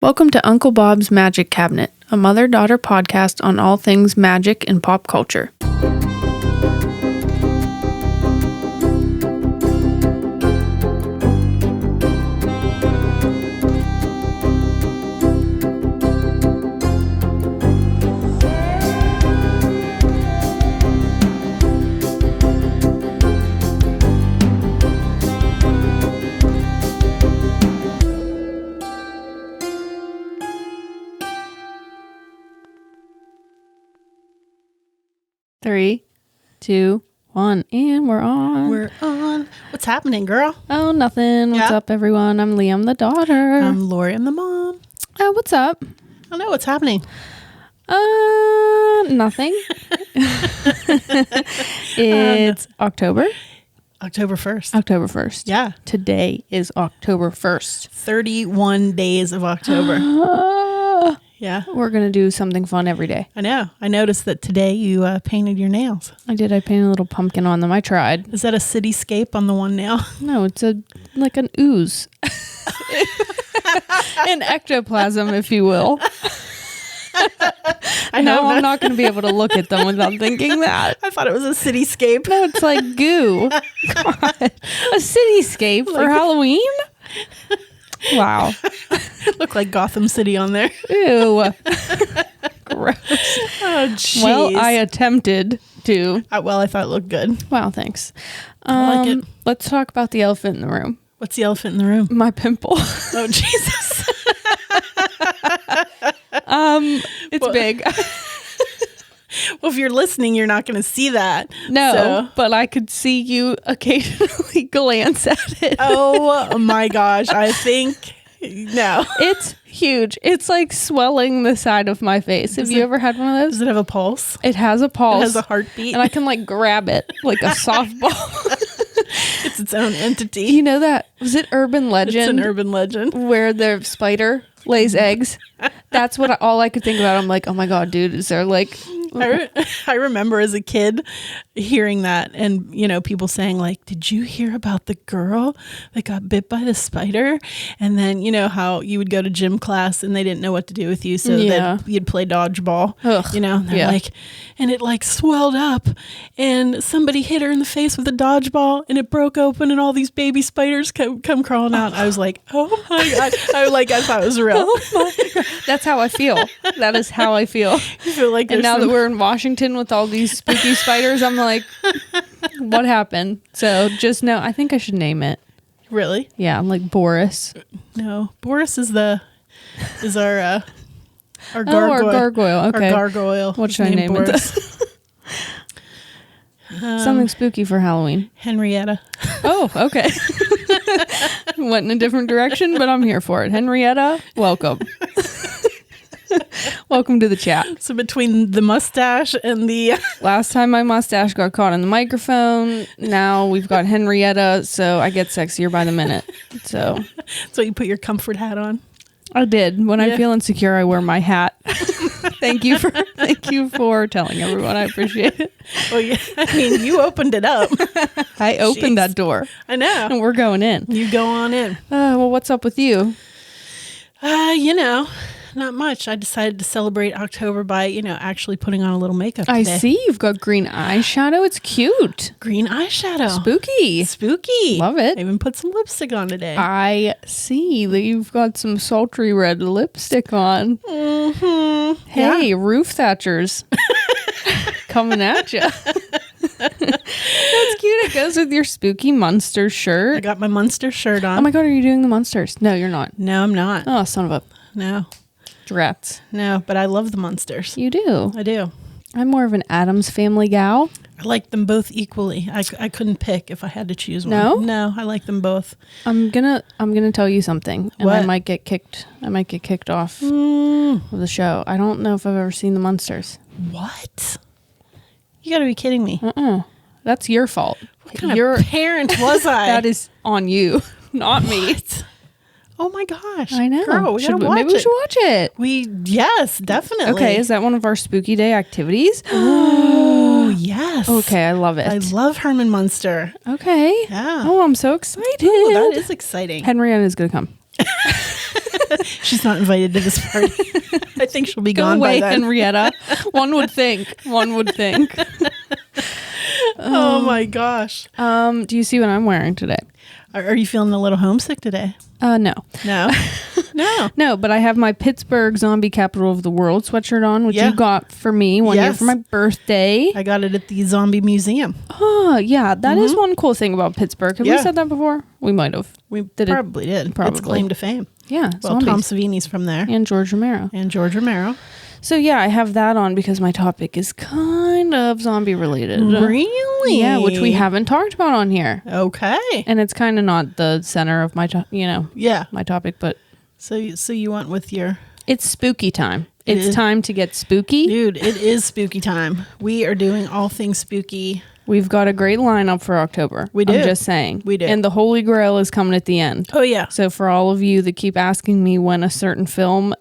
Welcome to Uncle Bob's Magic Cabinet, a mother-daughter podcast on all things magic and pop culture. Three, two, one, and we're on. We're on. What's happening, girl? Oh, nothing. What's up, everyone? I'm Leigh, I'm the daughter. I'm Lori, I'm the mom. What's up? I don't know what's happening. Nothing. It's October. October 1st. October 1st. Yeah. Today is October 1st. 31 days of October. Yeah. We're going to do something fun every day. I know. I noticed that today you painted your nails. I did. I painted a little pumpkin on them. I tried. Is that a cityscape on the one nail? No, it's like an ooze. An ectoplasm, if you will. I'm not going to be able to look at them without thinking that. I thought it was a cityscape. No, it's like goo. God. A cityscape for Halloween? Wow. Look like Gotham City on there. Ew. Gross. Oh, jeez. Well, I attempted to. I thought it looked good. Wow, thanks. I like it. Let's talk about the elephant in the room. What's the elephant in the room? My pimple. Oh, Jesus. It's big. Well, if you're listening, you're not going to see that. No, but I could see you occasionally glance at it. Oh my gosh. I think, no. It's huge. It's like swelling the side of my face. Have you ever had one of those? Does it have a pulse? It has a pulse. It has a heartbeat. And I can like grab it like a softball. It's its own entity. You know that? Was it urban legend? It's an urban legend. Where the spider lays eggs. That's what all I could think about. I'm like, oh my God, dude, is there like... I remember as a kid hearing that and, people saying like, did you hear about the girl that got bit by the spider? And then, how you would go to gym class and they didn't know what to do with you. So that you'd play dodgeball, they're like, and it like swelled up and somebody hit her in the face with a dodgeball and it broke open and all these baby spiders come crawling out. I was like, oh my God. I thought it was real. Oh my God. That's how I feel. That is how I feel. You feel like and now that we're in Washington with all these spooky spiders, I'm like, what happened? So just know, I think I should name it. Really? Yeah, I'm like Boris. No, Boris is our gargoyle. Oh, our gargoyle. Okay. Our gargoyle. What should I name Boris? It? Something spooky for Halloween. Henrietta. Oh, okay. Went in a different direction, but I'm here for it. Henrietta, welcome. Welcome to the chat. So between the mustache and the... Last time my mustache got caught in the microphone. Now we've got Henrietta, so I get sexier by the minute. So you put your comfort hat on? I did. When I feel insecure, I wear my hat. Thank you for telling everyone. I appreciate it. Well, yeah. I mean, you opened it up. I opened that door. I know. And we're going in. You go on in. Well, what's up with you? Not much. I decided to celebrate October by, actually putting on a little makeup today. I see you've got green eyeshadow. It's cute. Green eyeshadow. Spooky. Love it. I even put some lipstick on today. I see that you've got some sultry red lipstick on. Mm-hmm. Hey, roof thatchers. Coming at you. That's cute. It goes with your spooky Munster shirt. I got my Munster shirt on. Oh my God, are you doing the Munsters? No, you're not. No, I'm not. Oh, son of a... No. Drats. No, but I love the Munsters. You do? I do. I'm more of an Addams Family gal. I like them both equally. I couldn't pick if I had to choose one. No? No, I like them both. I'm gonna tell you something, and what? I might get kicked off of the show. I don't know if I've ever seen the Munsters. What? You gotta be kidding me. That's your fault. What kind of parent was I? That is on you, not me. Oh my gosh. I know. Girl, we gotta watch maybe it. we should watch it. Yes, definitely. Okay, is that one of our spooky day activities? Oh, yes. Okay, I love it. I love Herman Munster. Okay. Yeah. Oh, I'm so excited. Ooh, that is exciting. Henrietta is going to come. She's not invited to this party. I think she'll be Go gone away, by then. Henrietta. One would think. Oh my gosh. Do you see what I'm wearing today? Are you feeling a little homesick today? No. No. No. No, but I have my Pittsburgh Zombie Capital of the World sweatshirt on, which Yeah. you got for me one year Yes. for my birthday. I got it at the Zombie Museum. Oh, yeah. That is one cool thing about Pittsburgh. Have we Yeah. said that before? We might have. We Did it? probably did. Probably. It's claim to fame. Yeah. Well, zombies. Tom Savini's from there. And George Romero. And George Romero. So, yeah, I have that on because my topic is kind of zombie related. Really? Yeah, which we haven't talked about on here. Okay. And it's kind of not the center of my, Yeah. my topic, but So you went with your... it's spooky time. It It's is. time to get spooky. Dude, it is spooky time. We are doing all things spooky. We've got a great lineup for October. We do. I'm just saying. We do. And the Holy Grail is coming at the end. Oh, yeah. So for all of you that keep asking me when a certain film,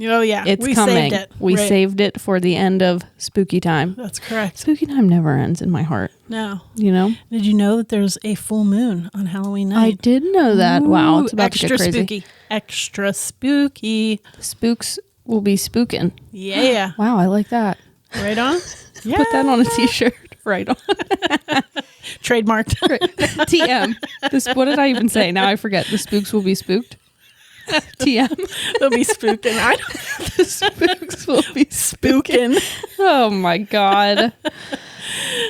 Oh, yeah. it's we coming. saved it. We Right. saved it for the end of spooky time. That's correct. Spooky time never ends in my heart, No. you know? Did you know that there's a full moon on Halloween I night? did know that. Wow, it's Ooh, about to extra get crazy. spooky. Extra spooky. Spooks will be spooking. Yeah. Wow, I like that. Right on? Yeah. Put that on a t-shirt. Right on. Trademarked. TM. What did I even say? Now I forget. The spooks will be spooked. TM. They'll be spooking. The spooks will be spooking. Spooking. Oh my God.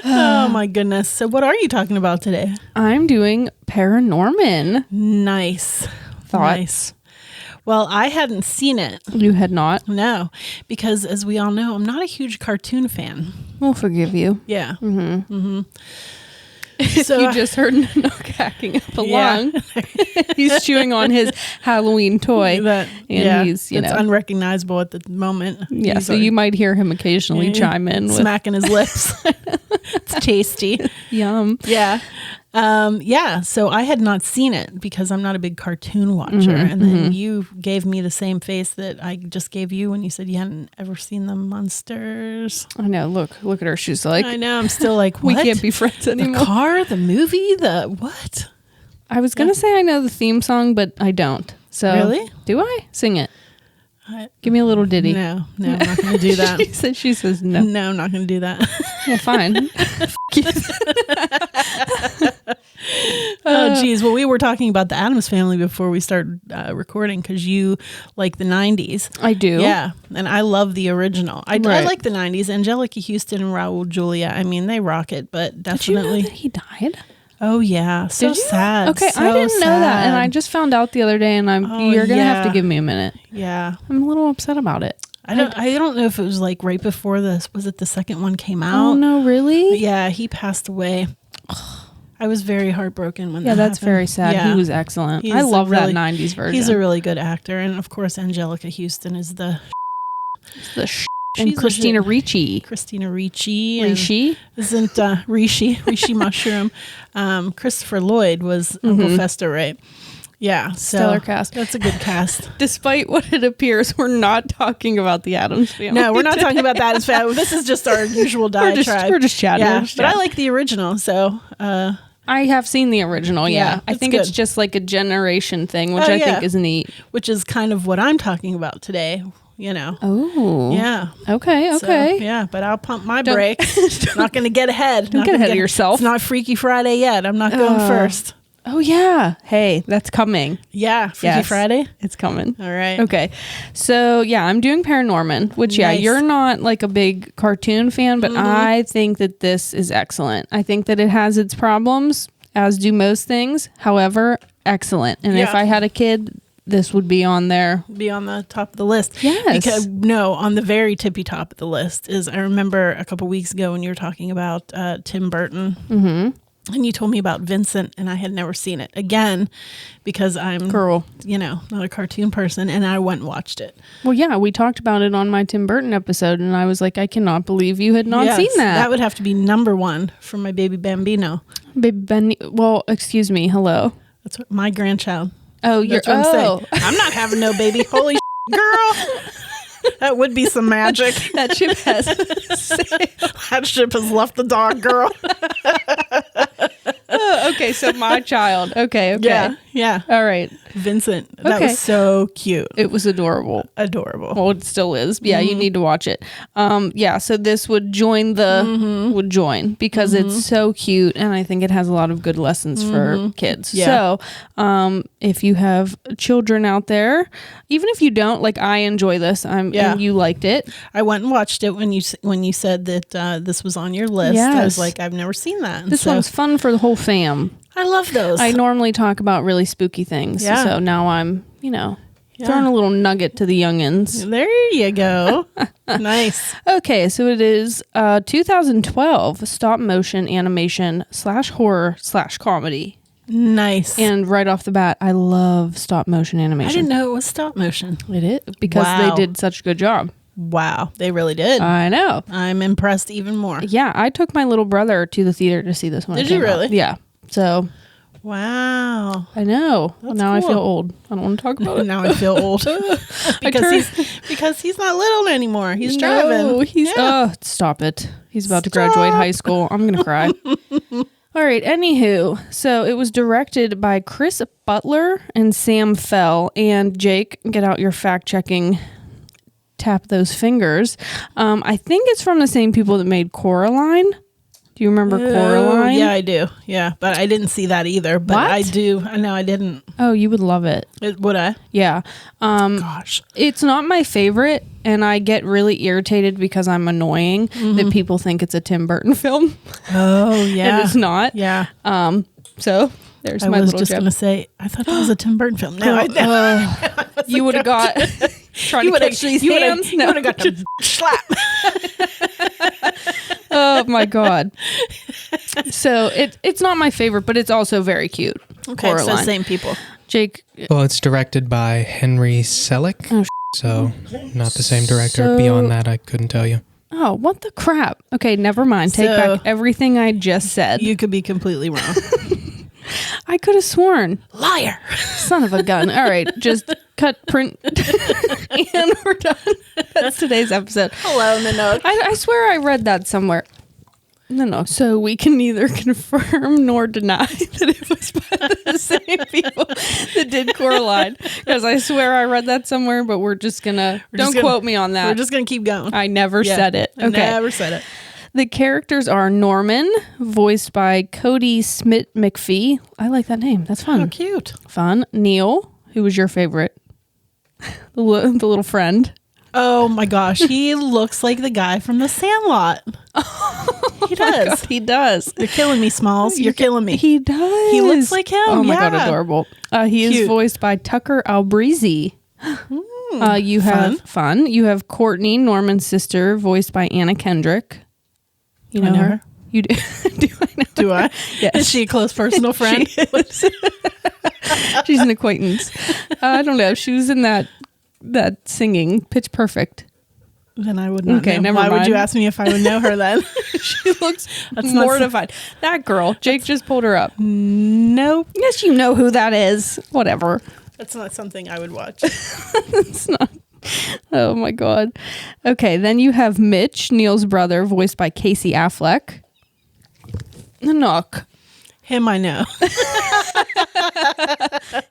Oh my goodness. So what are you talking about today? I'm doing Paranorman. Nice. Thoughts? Nice. Well, I hadn't seen it. You had not. No, because as we all know, I'm not a huge cartoon fan. We'll forgive you. Yeah. If So- you just heard Nanook hacking up a Yeah. lung, he's chewing on his Halloween toy. That, And he's, it's unrecognizable at the moment. Yeah, He's so you might hear him occasionally chime in with smacking his lips. It's tasty. yum. Yeah. So I had not seen it because I'm not a big cartoon watcher. And then you gave me the same face that I just gave you when you said you hadn't ever seen the monsters. I know. Look at her. She's like, I know. I'm still like, we what? can't be friends The anymore. car, the movie, the what? I was going to say I know the theme song, but I don't. So Really? Do I? Sing it. I- Give me a little ditty. No, I'm not going to do that. She says no. No, I'm not going to do that. Well, fine. Oh, geez. Well, we were talking about the Addams Family before we started recording because you like the 90s. I do. Yeah. And I love the original. I Right. like the 90s. Angelica Houston and Raul Julia. I mean, they rock it, but Did you know definitely. that he died? Oh, yeah. So Did you? sad. Okay, So I didn't know that, and sad. I just found out the other day, and Oh, you're gonna have to yeah. give me a minute. Yeah. I'm a little upset about it. I don't know if it was like right before this. Was it the second one came out? Oh no, really? But yeah, he passed away. I was very heartbroken when Yeah, that that's happened. very sad. Yeah. He was excellent. He's I a love really- that 90s version. He's a really good actor. And of course, Angelica Houston is the the She's and a Christina shit. Ricci. Christina Ricci. and Ricci? Isn't Rishi Mushroom. Christopher Lloyd was Uncle Fester, right? Yeah. So Stellar cast. That's a good cast. Despite what it appears, we're not talking about the Addams Family. No, we're not talking about that as family. This is just our usual diatribe. We're just chatting. Yeah, We're just but I chatting. like the original, so I have seen the original, yeah. I it's think it's good. just like a generation thing, which Oh, I yeah. think is neat. which is kind of what I'm talking about today. You know. Oh. Yeah. Okay, So, okay. yeah, but I'll pump my Don't- brakes. Not going to get ahead. Don't Not get gonna ahead of yourself. It's not Freaky Friday yet. I'm not going first. Oh, yeah. Hey, that's coming. Yeah, Freaky Yes. Friday. It's coming. All right. Okay. So, yeah, I'm doing Paranorman, which, yeah, Nice. you're not like a big cartoon fan, but I think that this is excellent. I think that it has its problems, as do most things. However, excellent. And if Yeah. I had a kid, this would be on there. Be on the top of the list. Yes. Because no, on the very tippy top of the list is I remember a couple weeks ago when you were talking about Tim Burton. Mm-hmm. And you told me about Vincent, and I had never seen it again because I'm, Girl. not a cartoon person, and I went and watched it. Well, yeah, we talked about it on my Tim Burton episode, and I was like, I cannot believe you had not Yes, seen that. That would have to be number one for my baby Bambino. Baby Benny. Well, excuse me. Hello. That's what, my grandchild. Oh, you're. That's what I'm Oh, saying. I'm not having no baby. Holy girl. That would be some magic. that ship has. That ship has left the dog, girl. Okay, so my child. Okay. Yeah. All right. Vincent. That Okay. was so cute. It was adorable. Adorable. Well, it still is. Yeah, you need to watch it. Yeah, so this would join because it's so cute, and I think it has a lot of good lessons for kids. Yeah. So, if you have children out there, even if you don't, like I enjoy this, and you liked it. I went and watched it when you said that this was on your list. Yes. I was like, I've never seen that. And This one's fun for the whole fam. I love those. I normally talk about really spooky things, Yeah. so now I'm, throwing a little nugget to the youngins. There you go. Nice. Okay, so it is 2012 stop motion animation /horror/comedy. Nice. And right off the bat, I love stop motion animation. I didn't know it was stop motion. It is because Wow. they did such a good job. Wow. They really did. I know. I'm impressed even more. Yeah, I took my little brother to the theater to see this one. Did you really? Yeah. So Wow. I know. That's now cool. I feel old. I don't want to talk about it. Now I feel old. because he's not little anymore. He's driving. No, stop it. He's about to graduate high school. I'm going to cry. All right. Anywho, so it was directed by Chris Butler and Sam Fell. And Jake, get out your fact checking. Tap those fingers. I think it's from the same people that made Coraline. Do you remember Coraline? Yeah, I do. Yeah, but I didn't see that either. But What? I do. No, I didn't. Oh, you would love it. Would I? Yeah. Gosh. It's not my favorite, and I get really irritated because I'm annoying that people think it's a Tim Burton film. Oh, yeah. And it's not. Yeah. So there's I my was little just gem. going to say, I thought that was a Tim Burton film. No, You would have got trying to catch these hands. You would have got the slap. Oh my god. So it's not my favorite, but it's also very cute. Okay, Coraline. so same people. Jake. Well, it's directed by Henry Selick. Oh, so not the same director. So- Beyond that, I couldn't tell you. Oh, what the crap? Okay, never mind. Take So- back everything I just said. You could be completely wrong. I could have sworn. Liar. Son of a gun. All right, just cut, print, and we're done. That's today's episode. Hello, Nanook. I swear I read that somewhere. No. So we can neither confirm nor deny that it was by the same people that did Coraline. Because I swear I read that somewhere, but we're just gonna don't quote me on that. We're just going to keep going. I never said it. I Okay. never said it. The characters are Norman, voiced by Cody Smith McPhee. I like that name. That's fun. How cute. Fun. Neil, who was your favorite? The little friend. Oh my gosh. He looks like the guy from The Sandlot. He does. He does. You're killing me, Smalls. You're killing me. He does. He looks like him. Oh my god, yeah. adorable. He is Cute. voiced by Tucker Albreze. You have fun. You have Courtney, Norman's sister, voiced by Anna Kendrick. You know her? You do. Do I know? Do I? Yes. Is she a close personal friend? She is. She's an acquaintance. I don't know. She was in that singing Pitch Perfect. Then I would not Okay, know. never Why would mind. you ask me if I would know her then? She looks That's not mortified. That girl. Jake just pulled her up. Nope. Yes, you know who that is. Whatever. That's not something I would watch. It's not. Oh my god. Okay, then you have Mitch, Neil's brother, voiced by Casey Affleck. Nanook. Him, I know.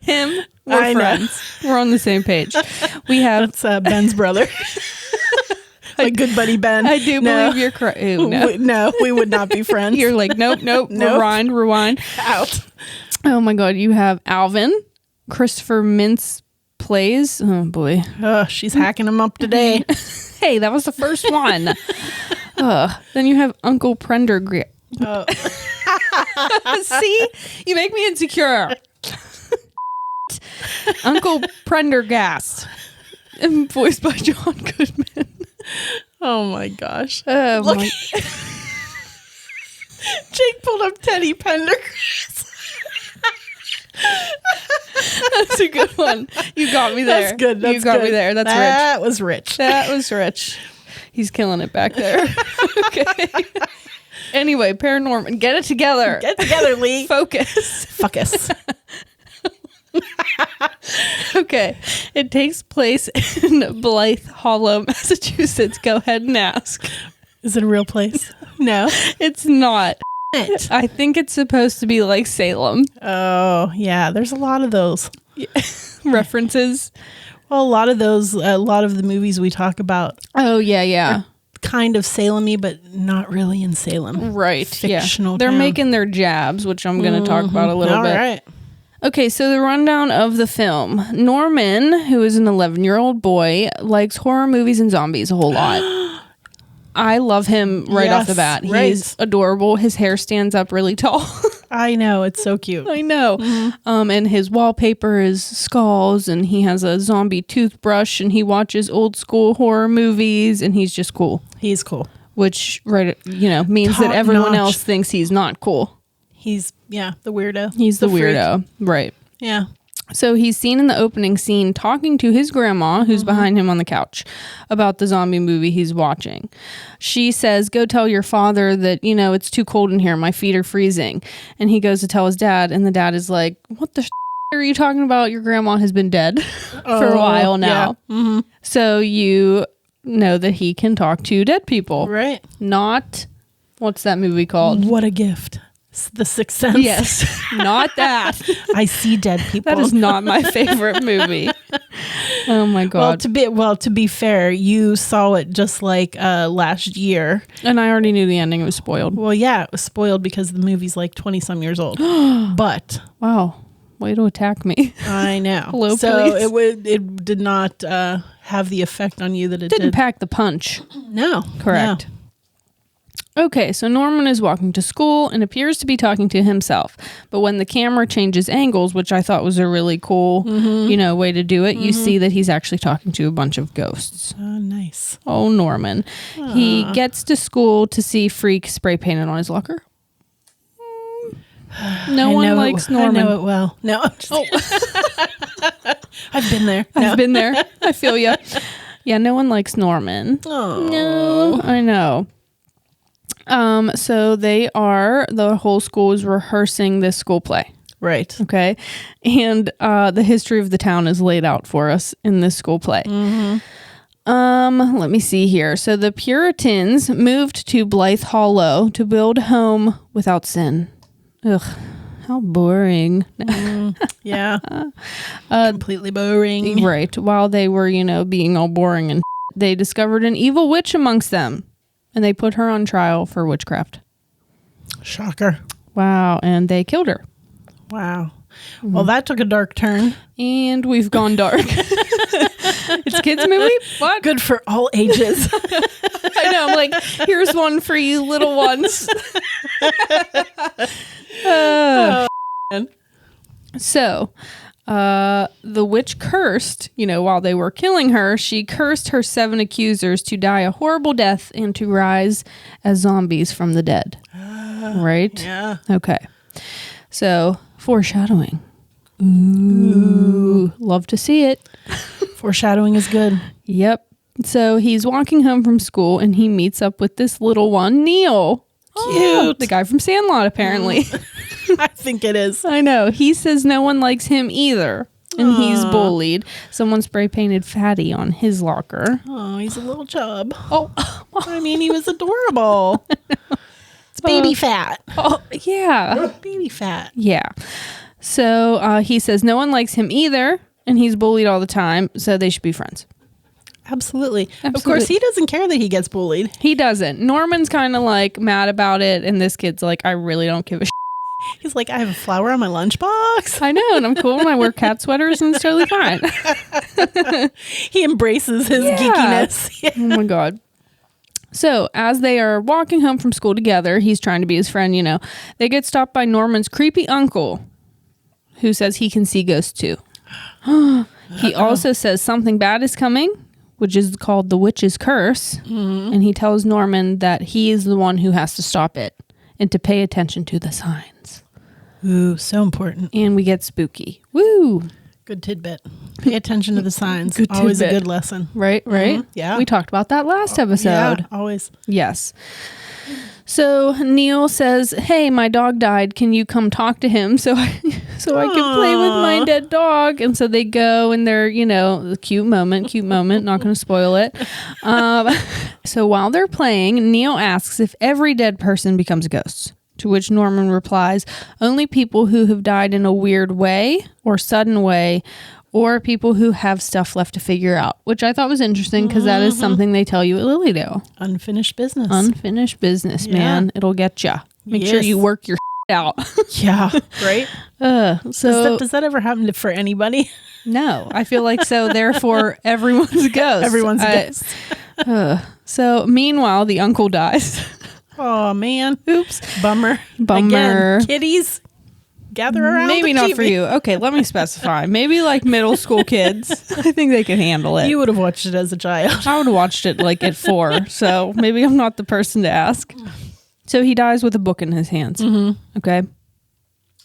Him. We're I know. friends. We're on the same page. We have. That's Ben's brother. My good buddy Ben. I do No. believe you're correct. No. No, we would not be friends. You're like nope. Nope. Rewind. out. Oh my god. You have Alvin, Christopher Mintz plays. Oh boy. Oh, she's hacking him up today. Hey, that was the first one. Then you have Uncle Prendergast. Oh. See, you make me insecure. Uncle Prendergast, voiced by John Goodman. Oh my gosh. Oh Look. my! Jake pulled up Teddy Pendergrass. That's a good one. You got me there. That's good. That's you got good. me there. That's rich. That was rich. That was rich. He's killing it back there. Okay. Anyway, Paranorman, get it together. Get together, Leigh. Focus. Focus. Okay. It takes place in Blythe Hollow, Massachusetts. Go ahead and ask. Is it a real place? No. It's not. it. I think it's supposed to be like Salem Oh, yeah. There's a lot of those. references. Well, a lot of the movies we talk about Oh, yeah. kind of Salem-y, but not really in Salem. Right. Fictional They're town. making their jabs, which I'm going to talk about a little All bit. right. Okay, so the rundown of the film. Norman, who is an 11-year-old boy, likes horror movies and zombies a whole lot. I love him right off the Yes, bat. right. He's adorable. His hair stands up really tall. I know. It's so cute. I know. And his wallpaper is skulls, and he has a zombie toothbrush, and he watches old school horror movies, and he's just cool. He's cool. Which, means Top that everyone notch. else thinks he's not cool. He's, the weirdo. He's the freak. weirdo. Right. Yeah. So he's seen in the opening scene talking to his grandma, who's behind him on the couch, about the zombie movie he's watching. She says, go tell your father that, it's too cold in here. My feet are freezing. And he goes to tell his dad, and the dad is like, what the are you talking about? Your grandma has been dead for a while now. Yeah. Mm-hmm. So you know that he can talk to dead people. Right. Not, what's that movie called? What a gift. The Sixth Sense. Yes, not that. I see dead people. That is not my favorite movie. Oh my god. To be fair, you saw it just like last year. And I already knew the ending. It was spoiled. Well, yeah, it was spoiled because the movie's like 20 some years old. But Wow. Way to attack me. I know. Hello, so police. it did not have the effect on you that it Didn't did. pack the punch. No. Correct. Okay, so Norman is walking to school and appears to be talking to himself. But when the camera changes angles, which I thought was a really cool, way to do it, you see that he's actually talking to a bunch of ghosts. Oh, nice. Oh, Norman. He gets to school to see Freak spray painted on his locker. No one likes Norman. I know it well. No. I'm just I've been there. I've been there. I feel you. Yeah, no one likes Norman. Oh. No, I know. So the whole school is rehearsing this school play. Right. Okay. And the history of the town is laid out for us in this school play. Let me see here. So the Puritans moved to Blythe Hollow to build a home without sin. Ugh, how boring. Yeah. Completely boring. Right. While they were, being all boring and they discovered an evil witch amongst them. And they put her on trial for witchcraft. Shocker. Wow. And they killed her. Wow. Well, that took a dark turn. And we've gone dark. It's a kids' movie? What? Good for all ages. I know. I'm like, here's one for you little ones. So, the witch cursed, while they were killing her, she cursed her 7 accusers to die a horrible death and to rise as zombies from the dead. Right? Yeah. Okay. So, foreshadowing. Ooh. Love to see it. Foreshadowing is good. Yep. So, he's walking home from school and he meets up with this little one, Neil. Cute. The guy from Sandlot, apparently. I think it is. I know. He says no one likes him either. And he's bullied. Someone spray painted Fatty on his locker. Oh, he's a little chub. Oh, I mean, he was adorable. It's baby fat. oh yeah. Baby fat. Yeah. So he says no one likes him either. And he's bullied all the time. So they should be friends. Absolutely. Of Absolutely. course, he doesn't care that he gets bullied. He doesn't. Norman's kind of like mad about it. And this kid's like, I really don't give a shit. He's like, I have a flower on my lunchbox. I know. And I'm cool. And I wear cat sweaters and it's totally fine. He embraces his geekiness. Oh my God. So as they are walking home from school together, he's trying to be his friend, they get stopped by Norman's creepy uncle who says he can see ghosts too. He also says something bad is coming, which is called the witch's curse. Mm-hmm. And he tells Norman that he is the one who has to stop it and to pay attention to the signs. Ooh, so important. And we get spooky. Woo! Good tidbit. Pay attention to the signs. Good Always tidbit. a good lesson. Right? Mm-hmm. Yeah. We talked about that last episode. Yeah, always. Yes. So Neil says, hey, my dog died. Can you come talk to him so I can play with my dead dog? And so they go and they're, cute moment, not going to spoil it. So while they're playing, Neil asks if every dead person becomes a ghost. To which Norman replies, only people who have died in a weird way or sudden way, or people who have stuff left to figure out, which I thought was interesting because that is something they tell you at Lilydale. Unfinished business. Unfinished business, man. It'll get ya. Make sure you work your out. Yeah, right? So does that ever happen for anybody? No, I feel like so. Therefore, everyone's a ghost. Everyone's a ghost. So meanwhile, the uncle dies. Oh, man. Oops. Bummer. Again, kitties, gather around. Maybe the not TV. for you. Okay, let me specify. Maybe like middle school kids. I think they can handle it. You would have watched it as a child. I would have watched it like at 4. So maybe I'm not the person to ask. So he dies with a book in his hands. Okay.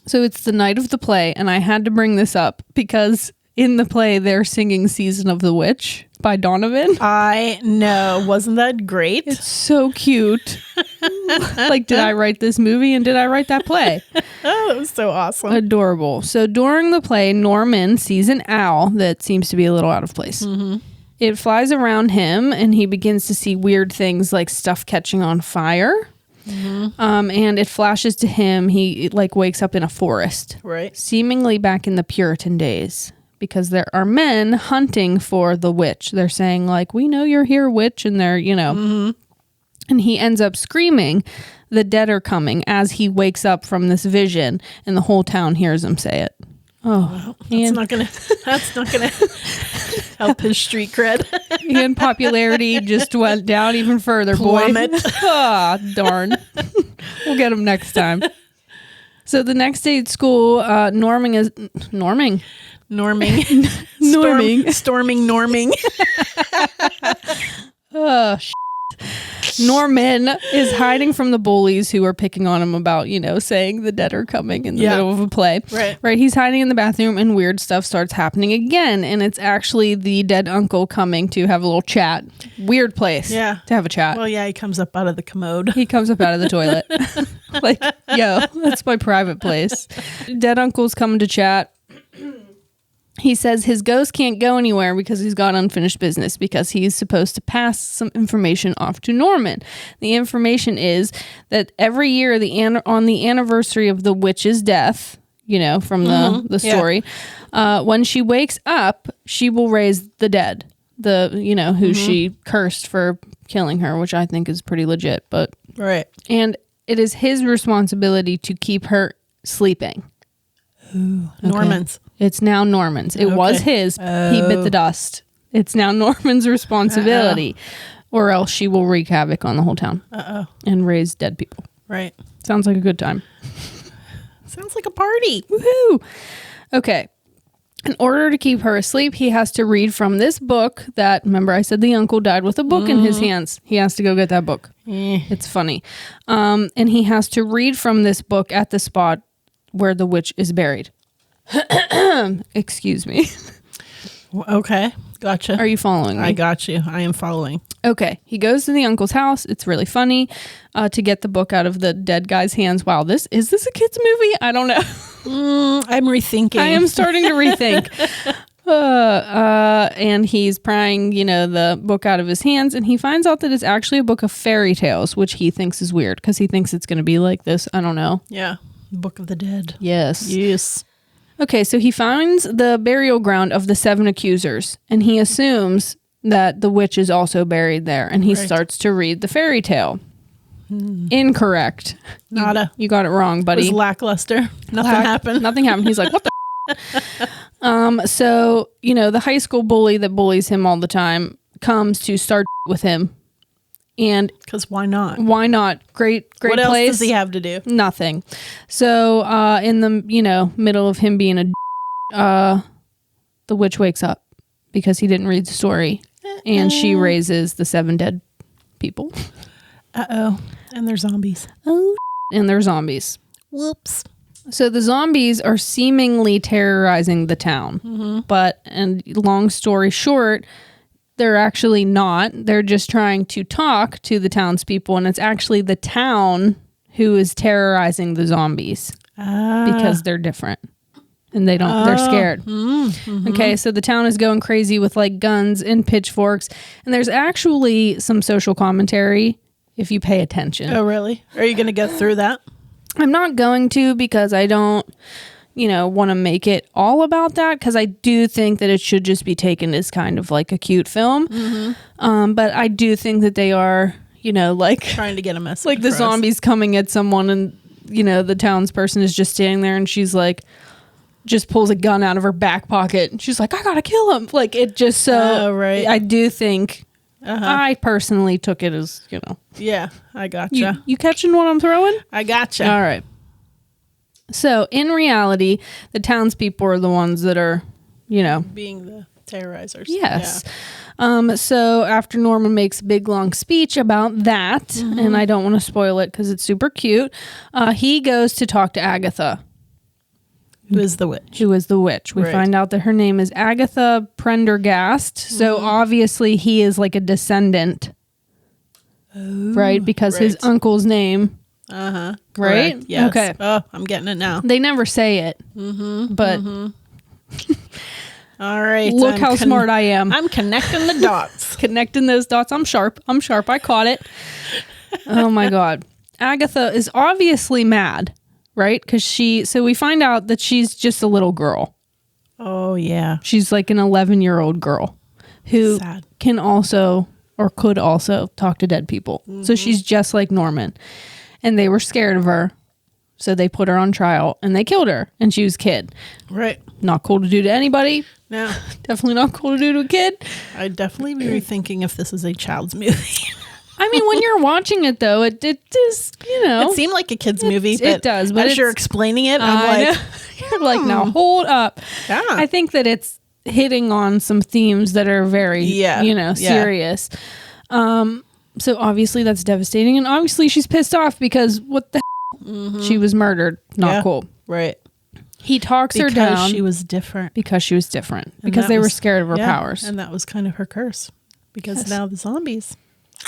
So it's the night of the play, and I had to bring this up because in the play they're singing Season of the Witch by Donovan. I know. Wasn't that great? It's so cute. Like, did I write this movie and did I write that play? Oh, that was so awesome. Adorable. So during the play, Norman sees an owl that seems to be a little out of place. It flies around him and he begins to see weird things like stuff catching on fire. And it flashes to him. He like wakes up in a forest, Right. seemingly back in the Puritan days, because there are men hunting for the witch. They're saying like, we know you're here, witch. And they're, and he ends up screaming, the dead are coming, as he wakes up from this vision and the whole town hears him say it. Oh, That's not gonna help his street cred. and popularity just went down even further, boy. Plummet. Ah, darn. We'll get him next time. So the next day at school, norming. Storming norming. Oh, Norman is hiding from the bullies who are picking on him about, saying the dead are coming in the middle of a play. Right. He's hiding in the bathroom and weird stuff starts happening again. And it's actually the dead uncle coming to have a little chat. Weird place to have a chat. Well, yeah, he comes up out of the commode. He comes up out of the toilet. Like, yo, that's my private place. Dead uncle's coming to chat. He says his ghost can't go anywhere because he's got unfinished business because he's supposed to pass some information off to Norman. The information is that every year on the anniversary of the witch's death, from the story, when she wakes up, she will raise the dead, who she cursed for killing her, which I think is pretty legit. But Right. And it is his responsibility to keep her sleeping. Ooh, Norman's. It's now Norman's. It was his. He bit the dust. It's now Norman's responsibility. Or else she will wreak havoc on the whole town. And raise dead people. Right. Sounds like a good time. Sounds like a party. Woohoo! Okay. In order to keep her asleep, he has to read from this book that, remember I said the uncle died with a book in his hands. He has to go get that book. It's funny. And he has to read from this book at the spot where the witch is buried. Excuse me. Okay. Gotcha. Are you following me? I got you. I am following. Okay. He goes to the uncle's house. It's really funny to get the book out of the dead guy's hands. Wow, is this a kid's movie? I don't know. I'm rethinking. I am starting to rethink. And he's prying, the book out of his hands, and he finds out that it's actually a book of fairy tales, which he thinks is weird because he thinks it's going to be like this. I don't know. Yeah. Book of the Dead. Yes. Yes. Okay, so he finds the burial ground of the 7 accusers, and he assumes that the witch is also buried there, and he starts to read the fairy tale. Incorrect. You got it wrong, buddy. It was lackluster. Nothing happened. Nothing happened. He's like, what the So, the high school bully that bullies him all the time comes to start with him. And because why not? Why not? Great what place. What else does he have to do? Nothing. So in the middle of him being the witch wakes up because he didn't read the story, and she raises the 7 dead people. And they're zombies. And they're zombies. Whoops. So the zombies are seemingly terrorizing the town, but and long story short, they're actually not. They're just trying to talk to the townspeople, and it's actually the town who is terrorizing the zombies because they're different and they're scared. Okay, so the town is going crazy with like guns and pitchforks, and there's actually some social commentary if you pay attention. Oh, really? Are you going to get through that? I'm not going to, because I don't, want to make it all about that, because I do think that it should just be taken as kind of like a cute film. But I do think that they are, like trying to get a message, like the zombies coming at someone, and the townsperson is just standing there, and she's like, just pulls a gun out of her back pocket, and she's like, I gotta kill him. Like, it just so right. I do think I personally took it as, Yeah, I gotcha. You catching what I'm throwing? I gotcha. All right. So in reality, the townspeople are the ones that are, being the terrorizers. Yes. Yeah. So after Norman makes a big long speech about that, and I don't want to spoil it because it's super cute, he goes to talk to Agatha. Who is the witch? We find out that her name is Agatha Prendergast. So obviously he is like a descendant, right? Because his uncle's name. Right? Correct. Yes. Okay. Oh, I'm getting it now. They never say it. But all right. Look how smart I am. I'm connecting the dots. Connecting those dots. I'm sharp. I caught it. Oh my God. Agatha is obviously mad, right? Because so we find out that she's just a little girl. Oh, yeah. She's like an 11-year-old girl who can also, or could also, talk to dead people. So she's just like Norman. And they were scared of her. So they put her on trial and they killed her. And she was a kid. Right. Not cool to do to anybody. No. Definitely not cool to do to a kid. I'd definitely be rethinking if this is a child's movie. I mean, when you're watching it, though, it is, It seemed like a kid's movie. But it does. But as you're explaining it, I'm like... You're like, now hold up. Yeah. I think that it's hitting on some themes that are very, serious. So obviously that's devastating. And obviously she's pissed off because what the hell? She was murdered. Not cool. Right. He talks her down. Because she was different. Because they were scared of her powers. And that was kind of her curse. Because now the zombies.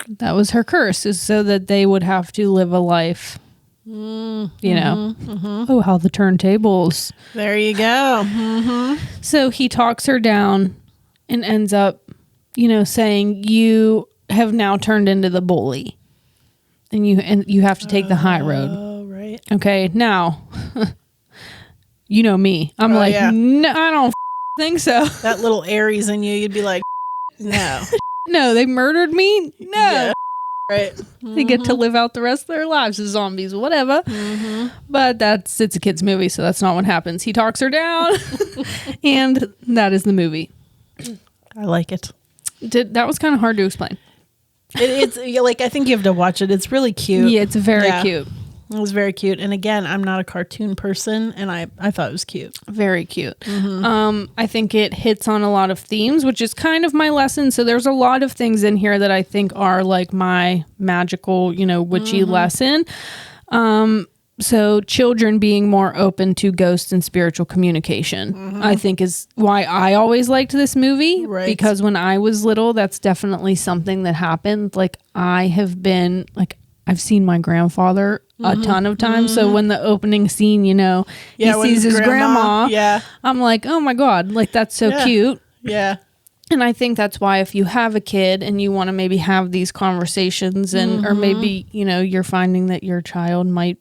That was her curse, is so that they would have to live a life. Oh, how the turntables. There you go. So he talks her down and ends up, saying, you have now turned into the bully. And you have to take the high road. Oh, right. Okay, now, you know me. I'm no, I don't think so. That little Aries in you, you'd be like, no. No, they murdered me? No. Yeah. Right. They get to live out the rest of their lives as zombies, whatever. But it's a kid's movie, so that's not what happens. He talks her down, and that is the movie. I like it. That was kind of hard to explain. It's like, I think you have to watch it. It's really cute. Yeah, it's very cute. It was very cute. And again, I'm not a cartoon person, and I thought it was cute. Very cute. I think it hits on a lot of themes, which is kind of my lesson. So there's a lot of things in here that I think are like my magical, witchy lesson. So children being more open to ghosts and spiritual communication, I think is why I always liked this movie. Right. Because when I was little, that's definitely something that happened. Like I've seen my grandfather a ton of times. So when the opening scene, he sees his grandma. Yeah. I'm like, oh my God, like that's so cute. Yeah. And I think that's why if you have a kid and you want to maybe have these conversations and or maybe, you're finding that your child might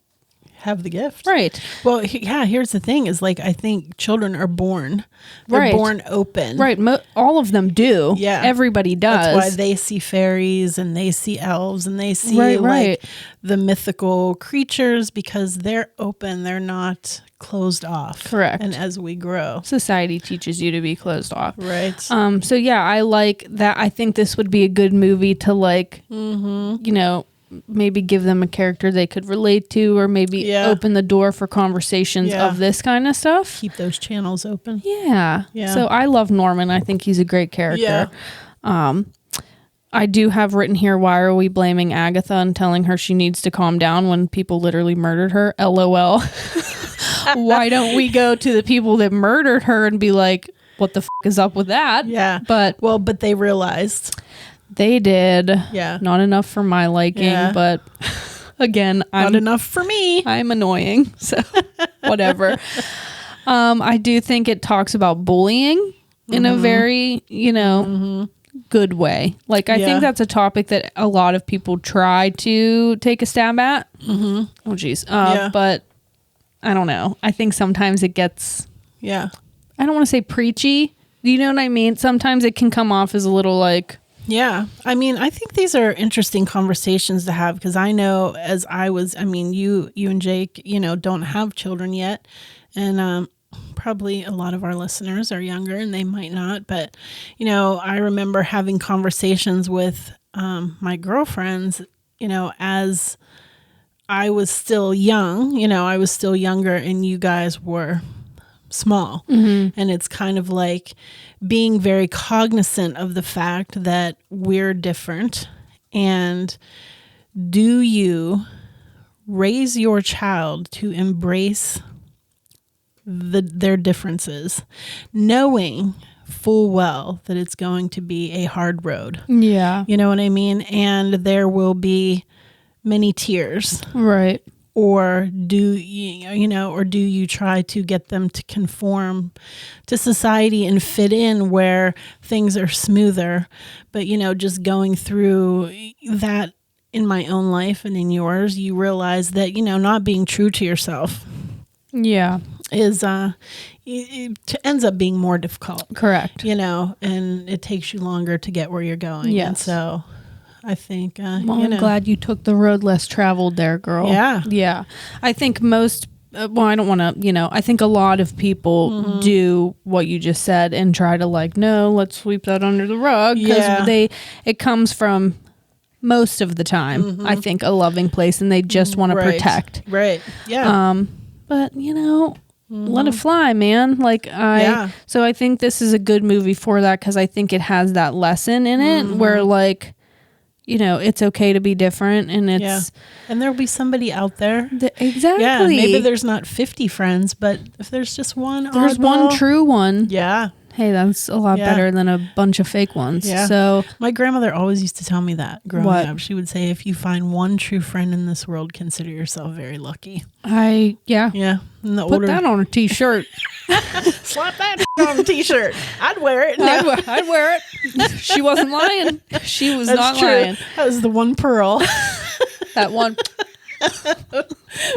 have the gift. Right. Well, here's the thing is like, I think children are born. They're born open. Right. All of them do. Yeah. Everybody does. That's why they see fairies and they see elves and they see like the mythical creatures because they're open. They're not closed off. Correct. And as we grow, society teaches you to be closed off. Right. So yeah, I like that. I think this would be a good movie to like, maybe give them a character they could relate to or maybe open the door for conversations of this kind of stuff. Keep those channels open. Yeah. So I love Norman. I think he's a great character. Yeah. I do have written here, why are we blaming Agatha and telling her she needs to calm down when people literally murdered her? LOL. Why don't we go to the people that murdered her and be like, what the is up with that? Yeah. But they realized. They did. Yeah. Not enough for my liking, but again, not enough for me. I'm annoying. So whatever. I do think it talks about bullying in a very, good way. Like, I think that's a topic that a lot of people try to take a stab at. Mm-hmm. Oh, geez. But I don't know. I think sometimes it gets, I don't want to say preachy. You know what I mean? Sometimes it can come off as a little like, yeah. I mean, I think these are interesting conversations to have because I know you and Jake, don't have children yet. And probably a lot of our listeners are younger and they might not. But, I remember having conversations with my girlfriends, as I was still young, I was still younger and you guys were small. Mm-hmm. And it's kind of like being very cognizant of the fact that we're different. And do you raise your child to embrace their differences, knowing full well that it's going to be a hard road? Yeah. You know what I mean? And there will be many tears. Right. Or do you try to get them to conform to society and fit in where things are smoother? But, just going through that in my own life and in yours, you realize that, not being true to yourself is it ends up being more difficult. Correct. And it takes you longer to get where you're going. Yes. And so I think, I'm glad you took the road less traveled there, girl. Yeah. Yeah. I think most, I don't want to, I think a lot of people do what you just said and try to no, let's sweep that under the rug. Because it comes from most of the time, I think, a loving place and they just want to protect. Right. Yeah. But, let it fly, man. So I think this is a good movie for that because I think it has that lesson in it where it's okay to be different and it's... And there'll be somebody out there. Exactly. Yeah, maybe there's not 50 friends, but if there's just one there's one true one. Yeah. Hey, that's a lot better than a bunch of fake ones. Yeah. So my grandmother always used to tell me that growing up. She would say, if you find one true friend in this world, consider yourself very lucky. Yeah. And Put that on a t-shirt. Slap that on a t-shirt. I'd wear it. No. I'd wear it. She wasn't lying. She was not lying. That was the one pearl. That one.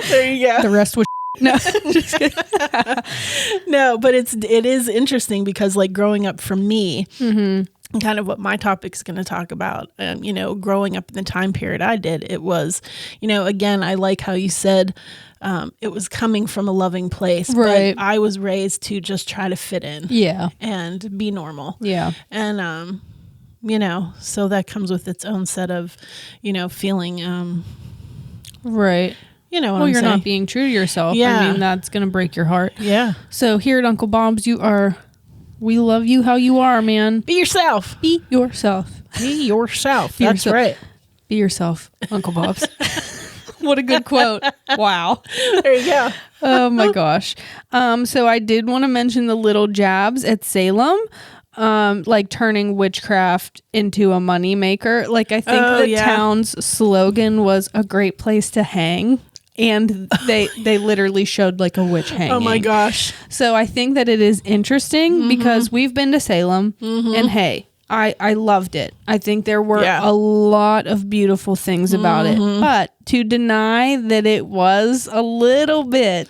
There you go. The rest was no, just kidding. No, but it is interesting because growing up for me, kind of what my topic's going to talk about, growing up in the time period I did, it was, again, I like how you said it was coming from a loving place, right? But I was raised to just try to fit in, and be normal, and so that comes with its own set of, feeling, right. You're saying? Not being true to yourself. Yeah. I mean, that's going to break your heart. Yeah. So here at Uncle Bob's, we love you how you are, man. Be yourself. Be yourself. Be yourself. That's right. Be yourself, Uncle Bob's. What a good quote. Wow. There you go. Oh my gosh. So I did want to mention the little jabs at Salem. Turning witchcraft into a moneymaker. I think the town's slogan was a great place to hang. And they literally showed a witch hanging. Oh my gosh. So I think that it is interesting because we've been to Salem and hey, I loved it. I think there were a lot of beautiful things about it. But to deny that it was a little bit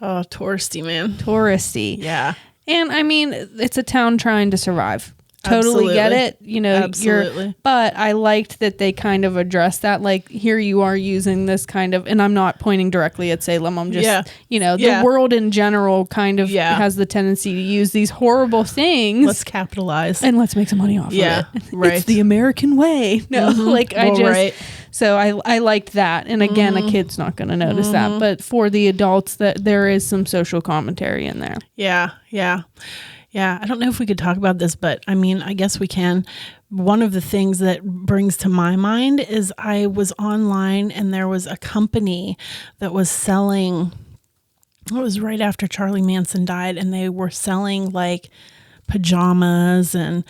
touristy, man. Touristy. Yeah. And I mean, it's a town trying to survive. Totally get it. Absolutely. But I liked that they kind of addressed that. Here you are using this kind of, and I'm not pointing directly at Salem. I'm just, the world in general kind of has the tendency to use these horrible things. Let's capitalize. And let's make some money off of it. Right. It's the American way. No, So I liked that. And again, a kid's not going to notice that. But for the adults, that there is some social commentary in there. Yeah. Yeah, I don't know if we could talk about this, but I mean, I guess we can. One of the things that brings to my mind is I was online and there was a company that was selling, it was right after Charlie Manson died, and they were selling pajamas and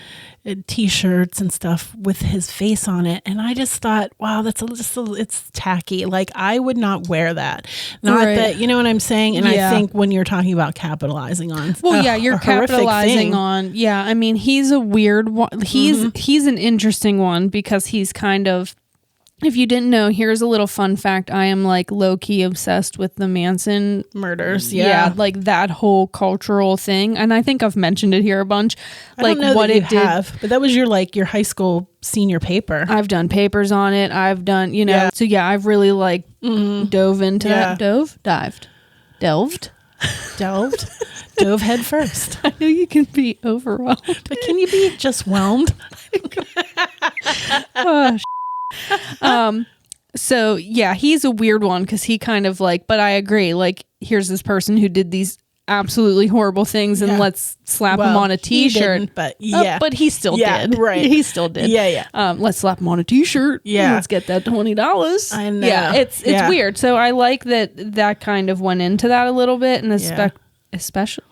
t-shirts and stuff with his face on it, and I just thought, wow, it's tacky. Like, I would not wear that. Not that, you know what I'm saying? And I think when you're talking about capitalizing on, you're capitalizing on. Yeah, I mean, he's a weird one. He's an interesting one because he's kind of. If you didn't know, here's a little fun fact. I am like low-key obsessed with the Manson murders. Yeah. Like that whole cultural thing. And I think I've mentioned it here a bunch. Like what it did. But that was your high school senior paper. I've done papers on it. I've done, So yeah, I've really dove into that. Delved Dove head first. I know you can be overwhelmed. But can you be just whelmed? So yeah, he's a weird one because he kind of but I agree. Like, here's this person who did these absolutely horrible things, and let's slap him on a t-shirt. But but he still did. Right. He still did. Let's slap him on a t-shirt. Yeah. Let's get that $20. I know. Yeah. It's weird. So I like that kind of went into that a little bit, and especially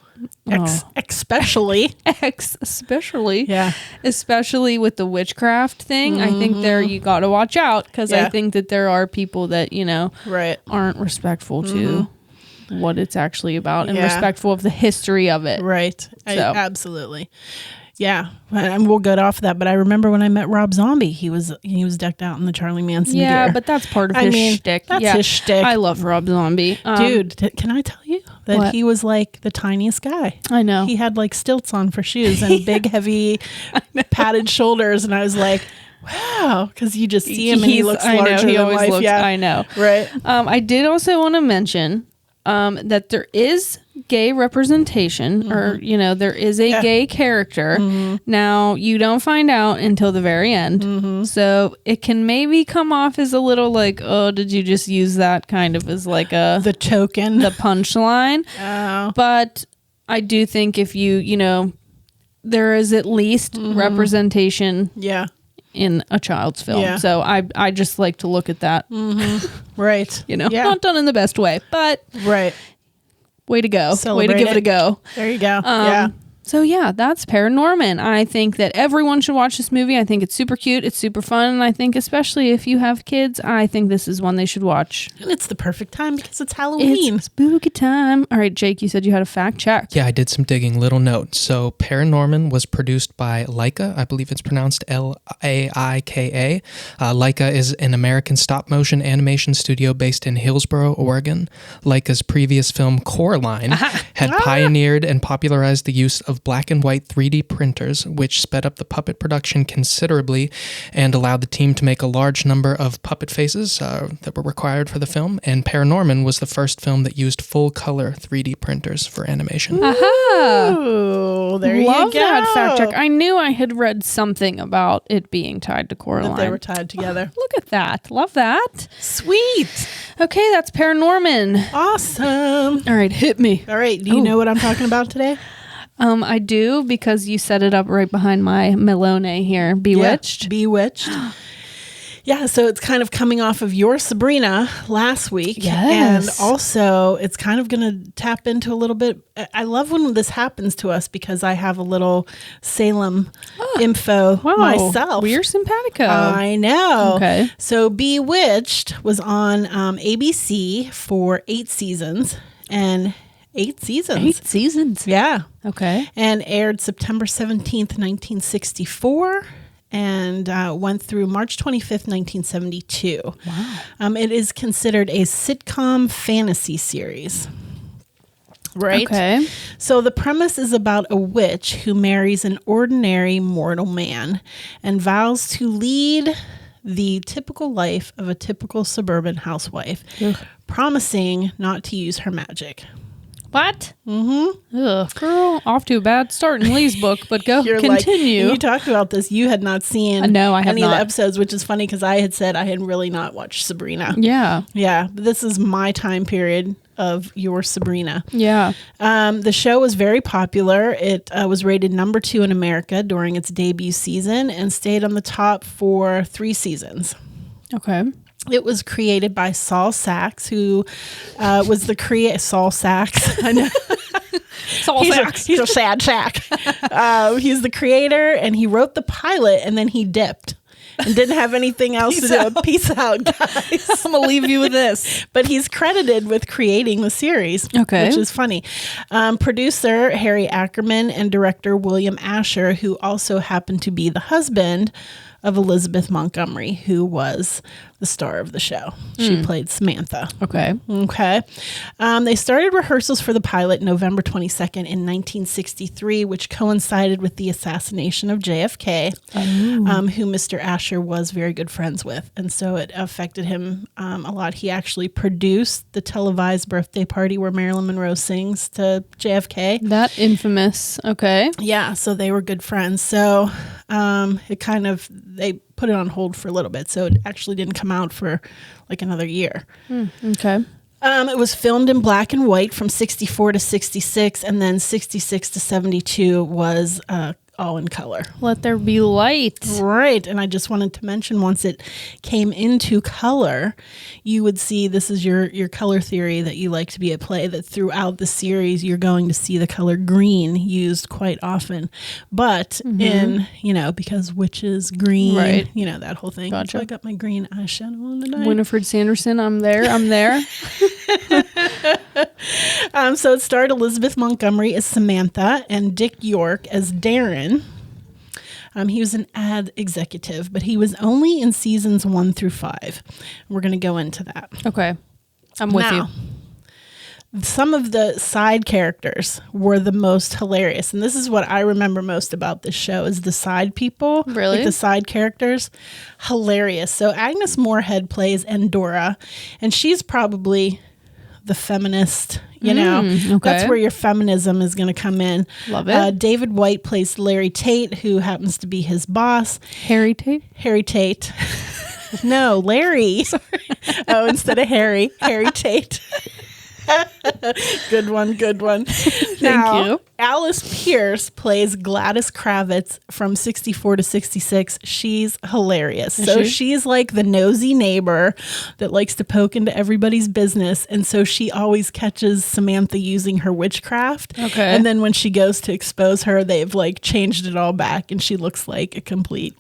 with the witchcraft thing. I think you got to watch out, because I think that there are people that aren't respectful to what it's actually about, and respectful of the history of it. Right. Absolutely. Yeah, and we'll get off that. But I remember when I met Rob Zombie, he was decked out in the Charlie Manson gear. But that's part of his shtick. That's his shtick. I love Rob Zombie. Dude, can I tell you that he was like the tiniest guy? I know. He had like stilts on for shoes and big, heavy, padded shoulders. And I was like, wow, because you just see him and he looks larger than life. I know. Right. I did also want to mention that there is gay representation, or there is a gay character. Now, you don't find out until the very end, so it can maybe come off as a little like, oh, did you just use that kind of as like the token, the punchline? But I do think if there is at least representation in a child's film. So I just like to look at that. Right. Not done in the best way, but way to go. Way to give it a go. There you go. So yeah, that's Paranorman. I think that everyone should watch this movie. I think it's super cute. It's super fun. And I think especially if you have kids, I think this is one they should watch. And it's the perfect time because it's Halloween. It's spooky time. All right, Jake, you said you had a fact check. Yeah, I did some digging. Little note. So Paranorman was produced by Laika. I believe it's pronounced Laika. Laika is an American stop-motion animation studio based in Hillsboro, Oregon. Laika's previous film, Coraline, had pioneered and popularized the use of black and white 3D printers, which sped up the puppet production considerably and allowed the team to make a large number of puppet faces that were required for the film. And Paranorman was the first film that used full-color 3D printers for animation. Ooh, there you go. Love that fact check. I knew I had read something about it being tied to Coraline. That they were tied together. Look at that. Love that. Sweet. Okay, that's Paranorman. Awesome. All right, hit me. All right, do you know what I'm talking about today? I do, because you set it up right behind my Melone here. Bewitched. Yeah, Bewitched. Yeah, so it's kind of coming off of your Sabrina last week. Yes. And also, it's kind of going to tap into a little bit. I love when this happens to us because I have a little Salem info myself. We're simpatico. I know. Okay. So Bewitched was on ABC for 8 seasons. And 8 seasons. 8 seasons. Yeah. Okay. And aired September 17th, 1964, and went through March 25th, 1972. Wow. It is considered a sitcom fantasy series. Right? Okay. So the premise is about a witch who marries an ordinary mortal man and vows to lead the typical life of a typical suburban housewife, promising not to use her magic. What? Ugh, girl, off to a bad start in Leigh's book, but continue. You talked about this. You had not seen no, I have any not. of the episodes, which is funny because I had said I had really not watched Sabrina. Yeah. Yeah. But this is my time period of your Sabrina. Yeah. The show was very popular. It was rated number 2 in America during its debut season and stayed on the top for 3 seasons. Okay. It was created by Saul Sachs, who was the Saul Sachs. I know. He's a sad sack. He's the creator, and he wrote the pilot, and then he dipped and didn't have anything else to do. Peace out, guys. I'm gonna leave you with this. But he's credited with creating the series, which is funny. Producer Harry Ackerman and director William Asher, who also happened to be the husband of Elizabeth Montgomery, who was the star of the show. She played Samantha. Okay. They started rehearsals for the pilot November 22nd in 1963, which coincided with the assassination of JFK, who Mr. Asher was very good friends with. And so it affected him a lot. He actually produced the televised birthday party where Marilyn Monroe sings to JFK. That infamous. Okay. Yeah, so they were good friends. So they put it on hold for a little bit. So it actually didn't come out for like another year. Okay. It was filmed in black and white from 64 to 66, and then 66 to 72 was all in color. Let there be light. Right. And I just wanted to mention, once it came into color, you would see, this is your color theory that you like to be at play, that throughout the series, you're going to see the color green used quite often. But in, because witches, green, right. That whole thing. Gotcha. So I got my green eyeshadow on tonight. Winifred Sanderson, I'm there. So it starred Elizabeth Montgomery as Samantha and Dick York as Darren. He was an ad executive, but he was only in seasons 1 through 5. We're going to go into that. Okay. I'm with you. Some of the side characters were the most hilarious. And this is what I remember most about this show, is the side people. Really? Like the side characters. Hilarious. So Agnes Moorehead plays Endora, and she's probably the feminist, okay. That's where your feminism is going to come in. Love it. David White plays Larry Tate, who happens to be his boss. Harry Tate? No, Larry. Sorry. Oh, instead of Harry Tate. Good one. Thank you. Alice Pierce plays Gladys Kravitz from 64 to 66. She's hilarious. She's like the nosy neighbor that likes to poke into everybody's business. And so she always catches Samantha using her witchcraft. Okay. And then when she goes to expose her, they've like changed it all back, and she looks like a complete,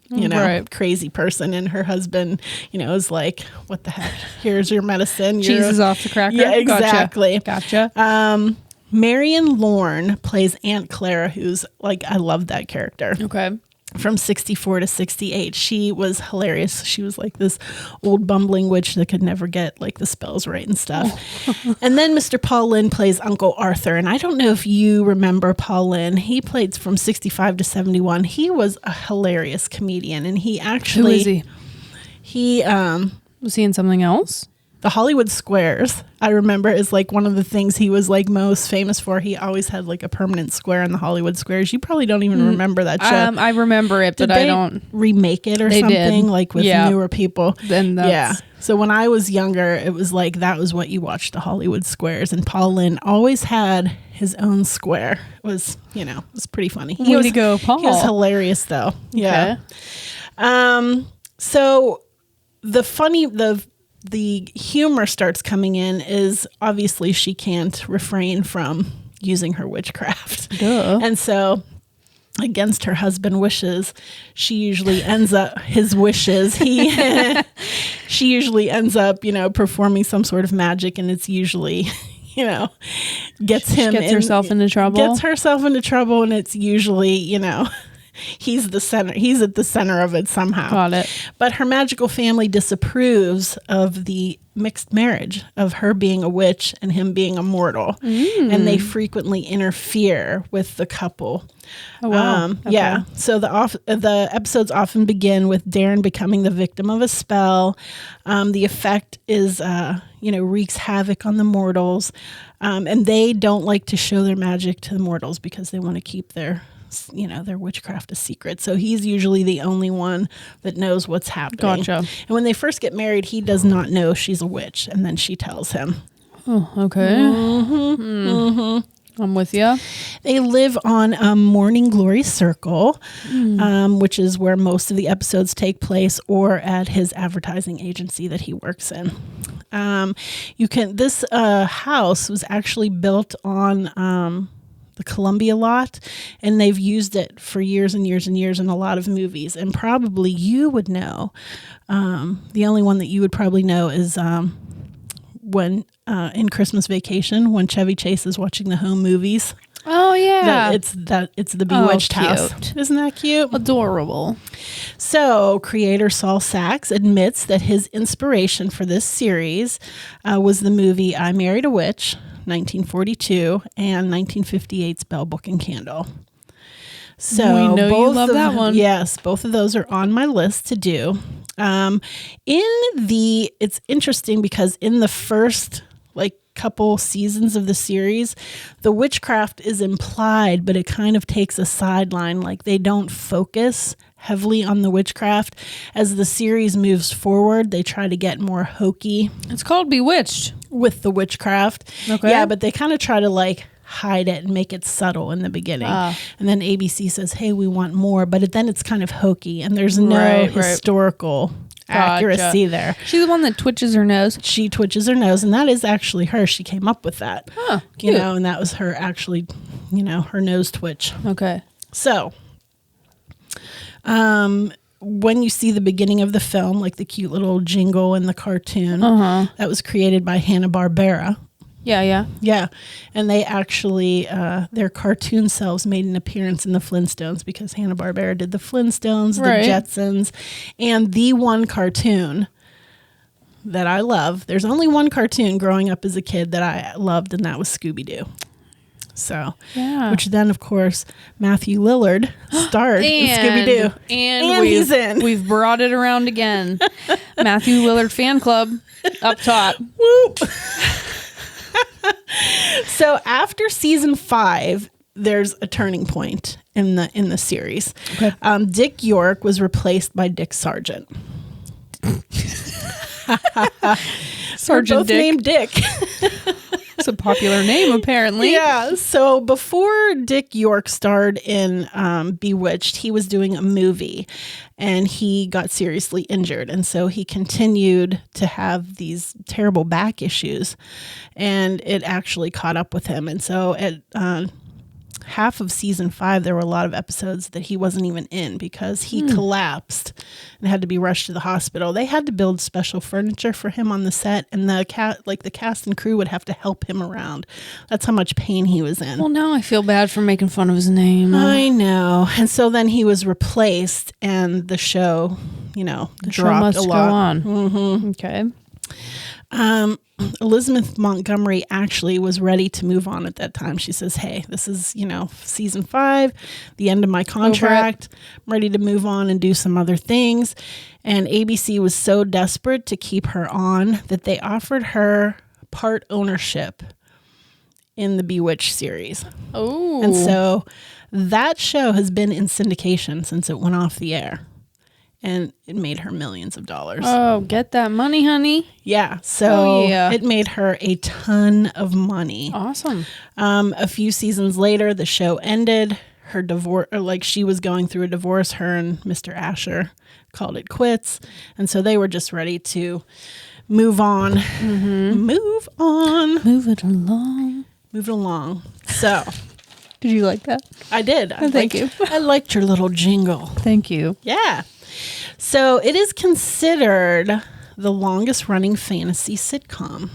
crazy person. And her husband, is like, what the heck? Here's your medicine. Cheese is off the cracker. Yeah, exactly. Gotcha. Marion Lorne plays Aunt Clara, who's like, I love that character. Okay. From 64 to 68. She was hilarious. She was like this old bumbling witch that could never get like the spells right and stuff. And then Mr. Paul Lynde plays Uncle Arthur. And I don't know if you remember Paul Lynde. He played from 65 to 71. He was a hilarious comedian. And he actually... Who is he? Was he in something else? The Hollywood Squares, I remember, is like one of the things he was like most famous for. He always had like a permanent square in the Hollywood Squares. You probably don't even remember that show. I remember it, but I don't remake it or they something did. Like with newer people. Then yeah. So when I was younger, it was like that was what you watched, the Hollywood Squares, and Paul Lynde always had his own square. It was, it was pretty funny. Way to go, Paul. He was hilarious though. Yeah. Okay. So the humor starts coming in is obviously she can't refrain from using her witchcraft. Duh. And so against her husband's wishes, she usually ends up she usually ends up, performing some sort of magic, and it's usually, gets herself into trouble. And it's usually, he's at the center of it somehow. Got it. But her magical family disapproves of the mixed marriage of her being a witch and him being a mortal. And they frequently interfere with the couple. Oh, wow. Okay. Yeah. So the episodes often begin with Darren becoming the victim of a spell. The effect is, wreaks havoc on the mortals. And they don't like to show their magic to the mortals because they want to keep their witchcraft a secret. So he's usually the only one that knows what's happening. Gotcha. And when they first get married, he does not know she's a witch. And then she tells him. Oh, okay. I'm with you. They live on Morning Glory Circle, which is where most of the episodes take place, or at his advertising agency that he works in. This house was actually built on the Columbia lot, and they've used it for years and years and years in a lot of movies. And probably you would know. The only one that you would probably know is when in Christmas Vacation, when Chevy Chase is watching the home movies. Oh yeah, It's the Bewitched house. Isn't that cute? Adorable. So, creator Saul Sachs admits that his inspiration for this series was the movie I Married a Witch, 1942, and 1958's Bell, Book, and Candle. So, we know you love of that one. Yes, both of those are on my list to do. It's interesting because in the first couple seasons of the series, the witchcraft is implied, but it kind of takes a sideline. Like they don't focus heavily on the witchcraft. As the series moves forward, they try to get more hokey. It's called Bewitched. With the witchcraft. Okay. Yeah, but they kind of try to hide it and make it subtle in the beginning. And then ABC says, hey, we want more, but then it's kind of hokey and there's no historical accuracy there. She's the one that twitches her nose. She twitches her nose, and that is actually her. She came up with that. Oh, cute. And that was her actually, her nose twitch. Okay. So, when you see the beginning of the film, like the cute little jingle and the cartoon, that was created by Hanna-Barbera. Yeah. Yeah. And they actually, their cartoon selves made an appearance in the Flintstones because Hanna-Barbera did the Flintstones, the Jetsons, and the one cartoon that I love. There's only one cartoon growing up as a kid that I loved, and that was Scooby-Doo. So, which then, of course, Matthew Lillard starred in Scooby-Doo. And he's in. We've brought it around again. Matthew Lillard fan club up top. Whoop. So after season 5, there's a turning point in the series. Okay. Dick York was replaced by Dick Sargent. Sergeant both Dick. named Dick. It's a popular name, apparently. Yeah. So before Dick York starred in Bewitched, he was doing a movie and he got seriously injured. And so he continued to have these terrible back issues and it actually caught up with him. And so at half of season 5, there were a lot of episodes that he wasn't even in because he collapsed and had to be rushed to the hospital. They had to build special furniture for him on the set, and the cast and crew would have to help him around. That's how much pain he was in. Well, now I feel bad for making fun of his name. I know. And so then he was replaced, and the show, dropped a lot. Go on. Mm-hmm. Okay. Elizabeth Montgomery actually was ready to move on at that time. She says, hey, this is, season 5, the end of my contract. I'm ready to move on and do some other things. And ABC was so desperate to keep her on that they offered her part ownership in the Bewitched series. Oh. And so that show has been in syndication since it went off the air. And it made her millions of dollars. Oh, get that money, honey. Yeah. So it made her a ton of money. Awesome. A few seasons later, the show ended. Her divorce, she was going through a divorce. Her and Mr. Asher called it quits. And so they were just ready to move on. Mm-hmm. Move on. Move it along. Move it along. So. Did you like that? I did. Thank you. I liked your little jingle. Thank you. Yeah. So it is considered the longest running fantasy sitcom.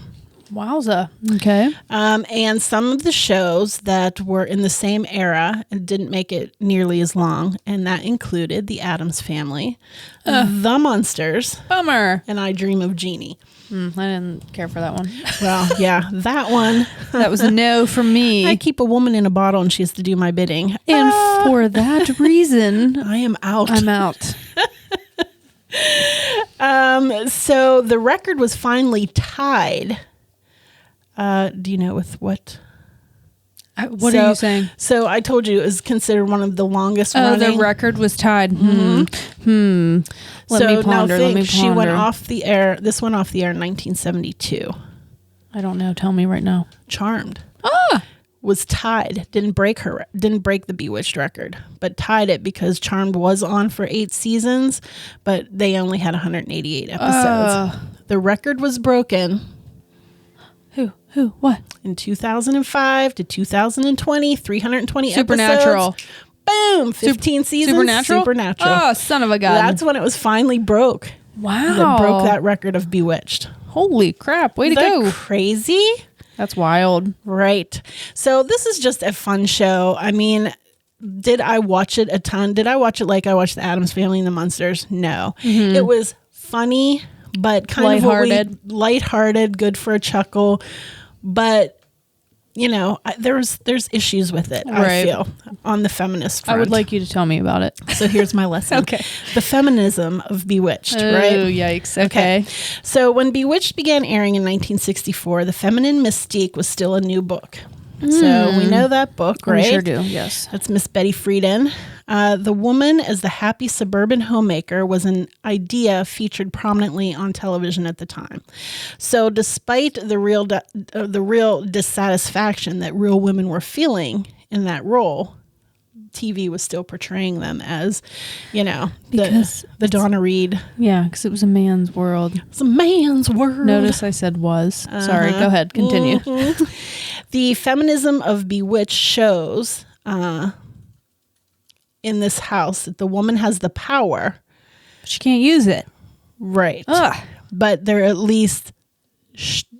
Wowza. Okay. And some of the shows that were in the same era didn't make it nearly as long. And that included The Addams Family, The Munsters, Bummer. and I Dream of Jeannie. I didn't care for that one. Well, yeah, that one. That was a no from me. I keep a woman in a bottle and she has to do my bidding. And for that reason, I am out. I'm out. So the record was finally tied. Do you know with what? What are you saying? So I told you it was considered one of the longest running. The record was tied. Mm-hmm. Let me ponder. She went off the air. This went off the air in 1972. I don't know. Tell me right now. Charmed. Was tied. Didn't break the Bewitched record, but tied it because Charmed was on for 8 seasons, but they only had 188 episodes. The record was broken. Who? What? In 2005 to 2020, 320 Supernatural. episodes. Boom! 15 seasons. Supernatural. Oh, son of a gun. That's when it was finally broke. wow. That broke that record of Bewitched. Holy crap. Way to Isn't go. that crazy? That's wild. Right. So this is just a fun show. I mean, did I watch it a ton? Did I watch it like I watched The Addams Family and The Munsters? No. It was funny, but kind of lighthearted, good for a chuckle. But you know, there's issues with it, I feel, on the feminist front. I would like you to tell me about it. So here's my lesson. Okay. The feminism of Bewitched, Oh, right? yikes. Okay. So when Bewitched began airing in 1964, the feminine mystique was still a new book. So we know that book, right? We sure do, yes. That's Miss Betty Friedan. The woman as the happy suburban homemaker was an idea featured prominently on television at the time. So despite the real dissatisfaction that real women were feeling in that role, TV was still portraying them as, you know, the Donna Reed. Yeah, because it was a man's world. It's a man's world. Notice I said was. Sorry, go ahead. Continue. The feminism of Bewitched shows in this house that the woman has the power. But she can't use it. Right. Ugh. But they're at least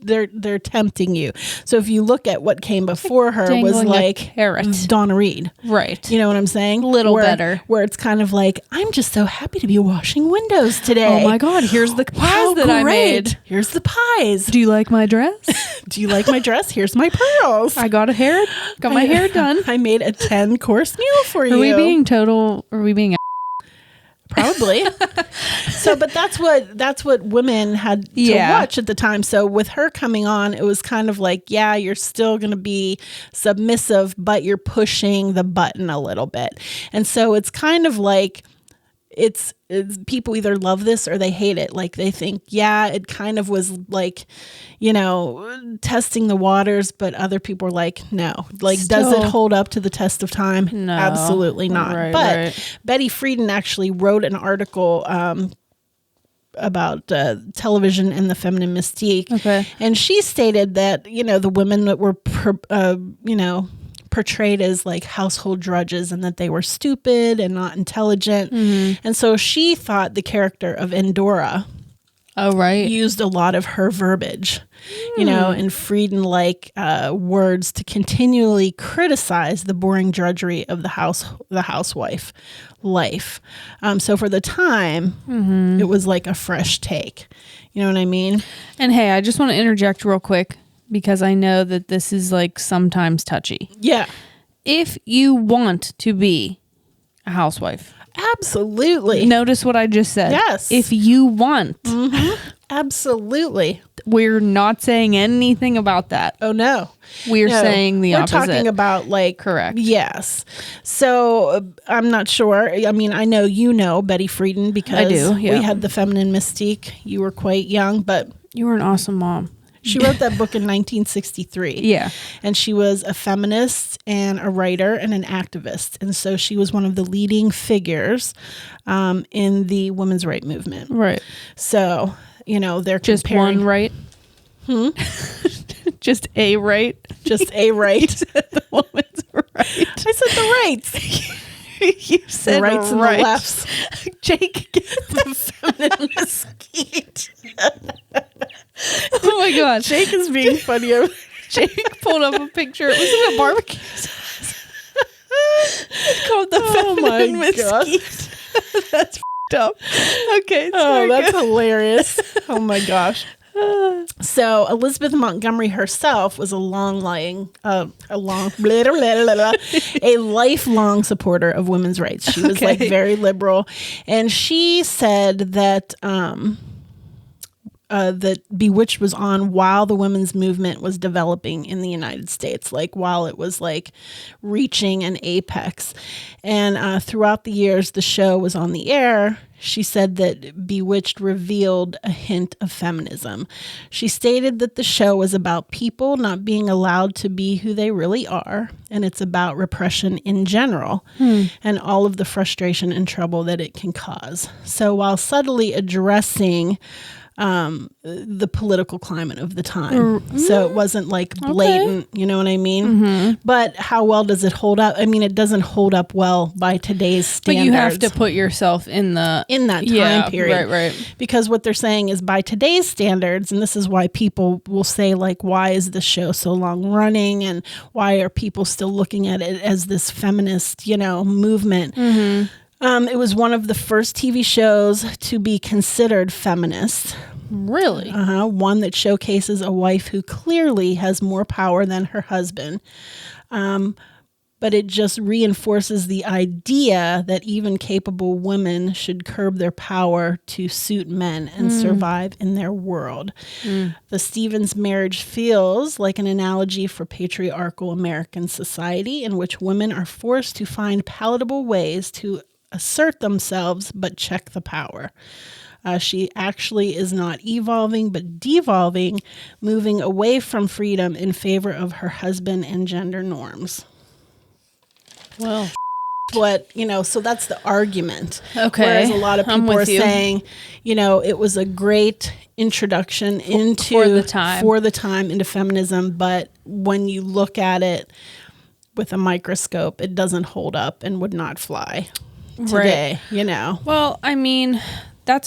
they're tempting you. So if you look at what came before her was Dangling a like carrot. Donna Reed. Right. You know what I'm saying? Little better. Where it's kind of like, I'm just so happy to be washing windows today. Oh my God, here's the pies Wow, that I great. made. Here's the pies. Do you like my dress? Do you like my dress? Here's my pearls. I got my hair done. I made a 10-course meal for you. Are we being Probably. So, but that's what women had to watch at the time. So with her coming on, it was kind of like, yeah, you're still going to be submissive, but you're pushing the button a little bit. And so it's kind of like, it's people either love this or they hate it. Like they think, yeah, it kind of was like, you know, testing the waters, but other people are like, no, like, does it hold up to the test of time? No. Absolutely not. But Betty Friedan actually wrote an article about television and the feminine mystique. Okay. And she stated that, you know, the women that were, portrayed as like household drudges and that they were stupid and not intelligent. And so she thought the character of Endora used a lot of her verbiage, you know, and Friedan like words to continually criticize the boring drudgery of the housewife life. So for the time, it was like a fresh take. You know what I mean? And hey, I just want to interject real quick, because I know that this is like sometimes touchy. Yeah. If you want to be a housewife. Absolutely. Notice what I just said. Yes. If you want. Absolutely. We're not saying anything about that. Oh, no. We're saying the opposite. We're talking about like... Correct. Yes. So I'm not sure. I mean, I know you know Betty Friedan because I do, yeah. we had the feminine mystique. You were quite young, but... You were an awesome mom. She wrote that book in 1963. Yeah. And she was a feminist and a writer and an activist. And so she was one of the leading figures in the women's rights movement. Right. So, you know, they're just comparing... one right? Just a right? Just a right. You said the woman's right. I said the rights. You said the rights and the lefts. Jake, the feminine mesquite. Oh my God. Jake is being funny. Jake pulled up a picture. It was in a barbecue sauce. It's called the feminine mesquite. That's f***ed up. Okay. Oh, that's hilarious. Oh my gosh. So Elizabeth Montgomery herself was a lifelong supporter of women's rights. She was like very liberal, and she said that that Bewitched was on while the women's movement was developing in the United States, like while it was like reaching an apex. And throughout the years the show was on the air, she said that Bewitched revealed a hint of feminism. She stated that the show was about people not being allowed to be who they really are, and it's about repression in general and all of the frustration and trouble that it can cause. So while subtly addressing the political climate of the time. So it wasn't like blatant, you know what I mean? Mm-hmm. But how well does it hold up? I mean, it doesn't hold up well by today's standards. But you have to put yourself in that time period. Right. Because what they're saying is by today's standards, and this is why people will say, like, why is this show so long running? And why are people still looking at it as this feminist, movement? Mm-hmm. It was one of the first TV shows to be considered feminist. Really? One that showcases a wife who clearly has more power than her husband. But it just reinforces the idea that even capable women should curb their power to suit men and survive in their world. The Stephens marriage feels like an analogy for patriarchal American society in which women are forced to find palatable ways to assert themselves but check the power. She actually is not evolving but devolving, moving away from freedom in favor of her husband and gender norms. Well, so that's the argument. Okay. Whereas a lot of people are saying, it was a great introduction into for the time into feminism, but when you look at it with a microscope, it doesn't hold up and would not fly today, Well, that's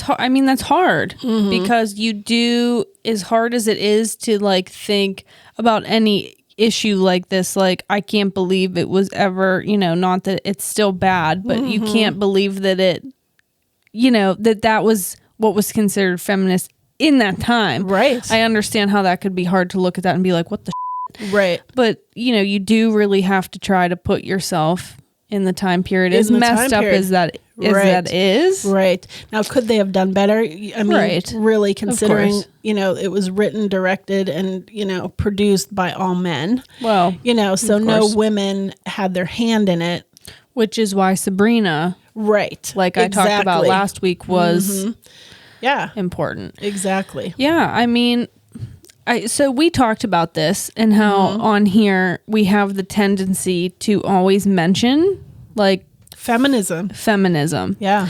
hard because you do, as hard as it is to like think about any issue like this, like I can't believe it was ever, not that it's still bad, but you can't believe that it, that was what was considered feminist in that time. Right. I understand how that could be hard to look at that and be like, what the right. But, you do really have to try to put yourself in the time period, as messed up as that is. Right. Now, could they have done better? I mean, really considering, it was written, directed, and, produced by all men. Well, so no women had their hand in it. Which is why Sabrina, right, like I talked about last week, was important. Exactly. Yeah, so we talked about this and how on here we have the tendency to always mention like feminism. Yeah.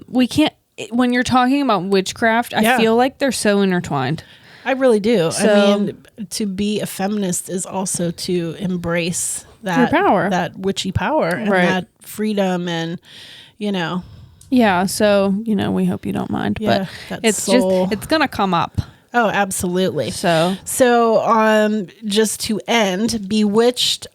We can't, when you're talking about witchcraft, I feel like they're so intertwined. I really do. So, to be a feminist is also to embrace that power, that witchy power, and that freedom, and Yeah. So we hope you don't mind, but it's gonna come up. Oh, absolutely. So just to end, Bewitched.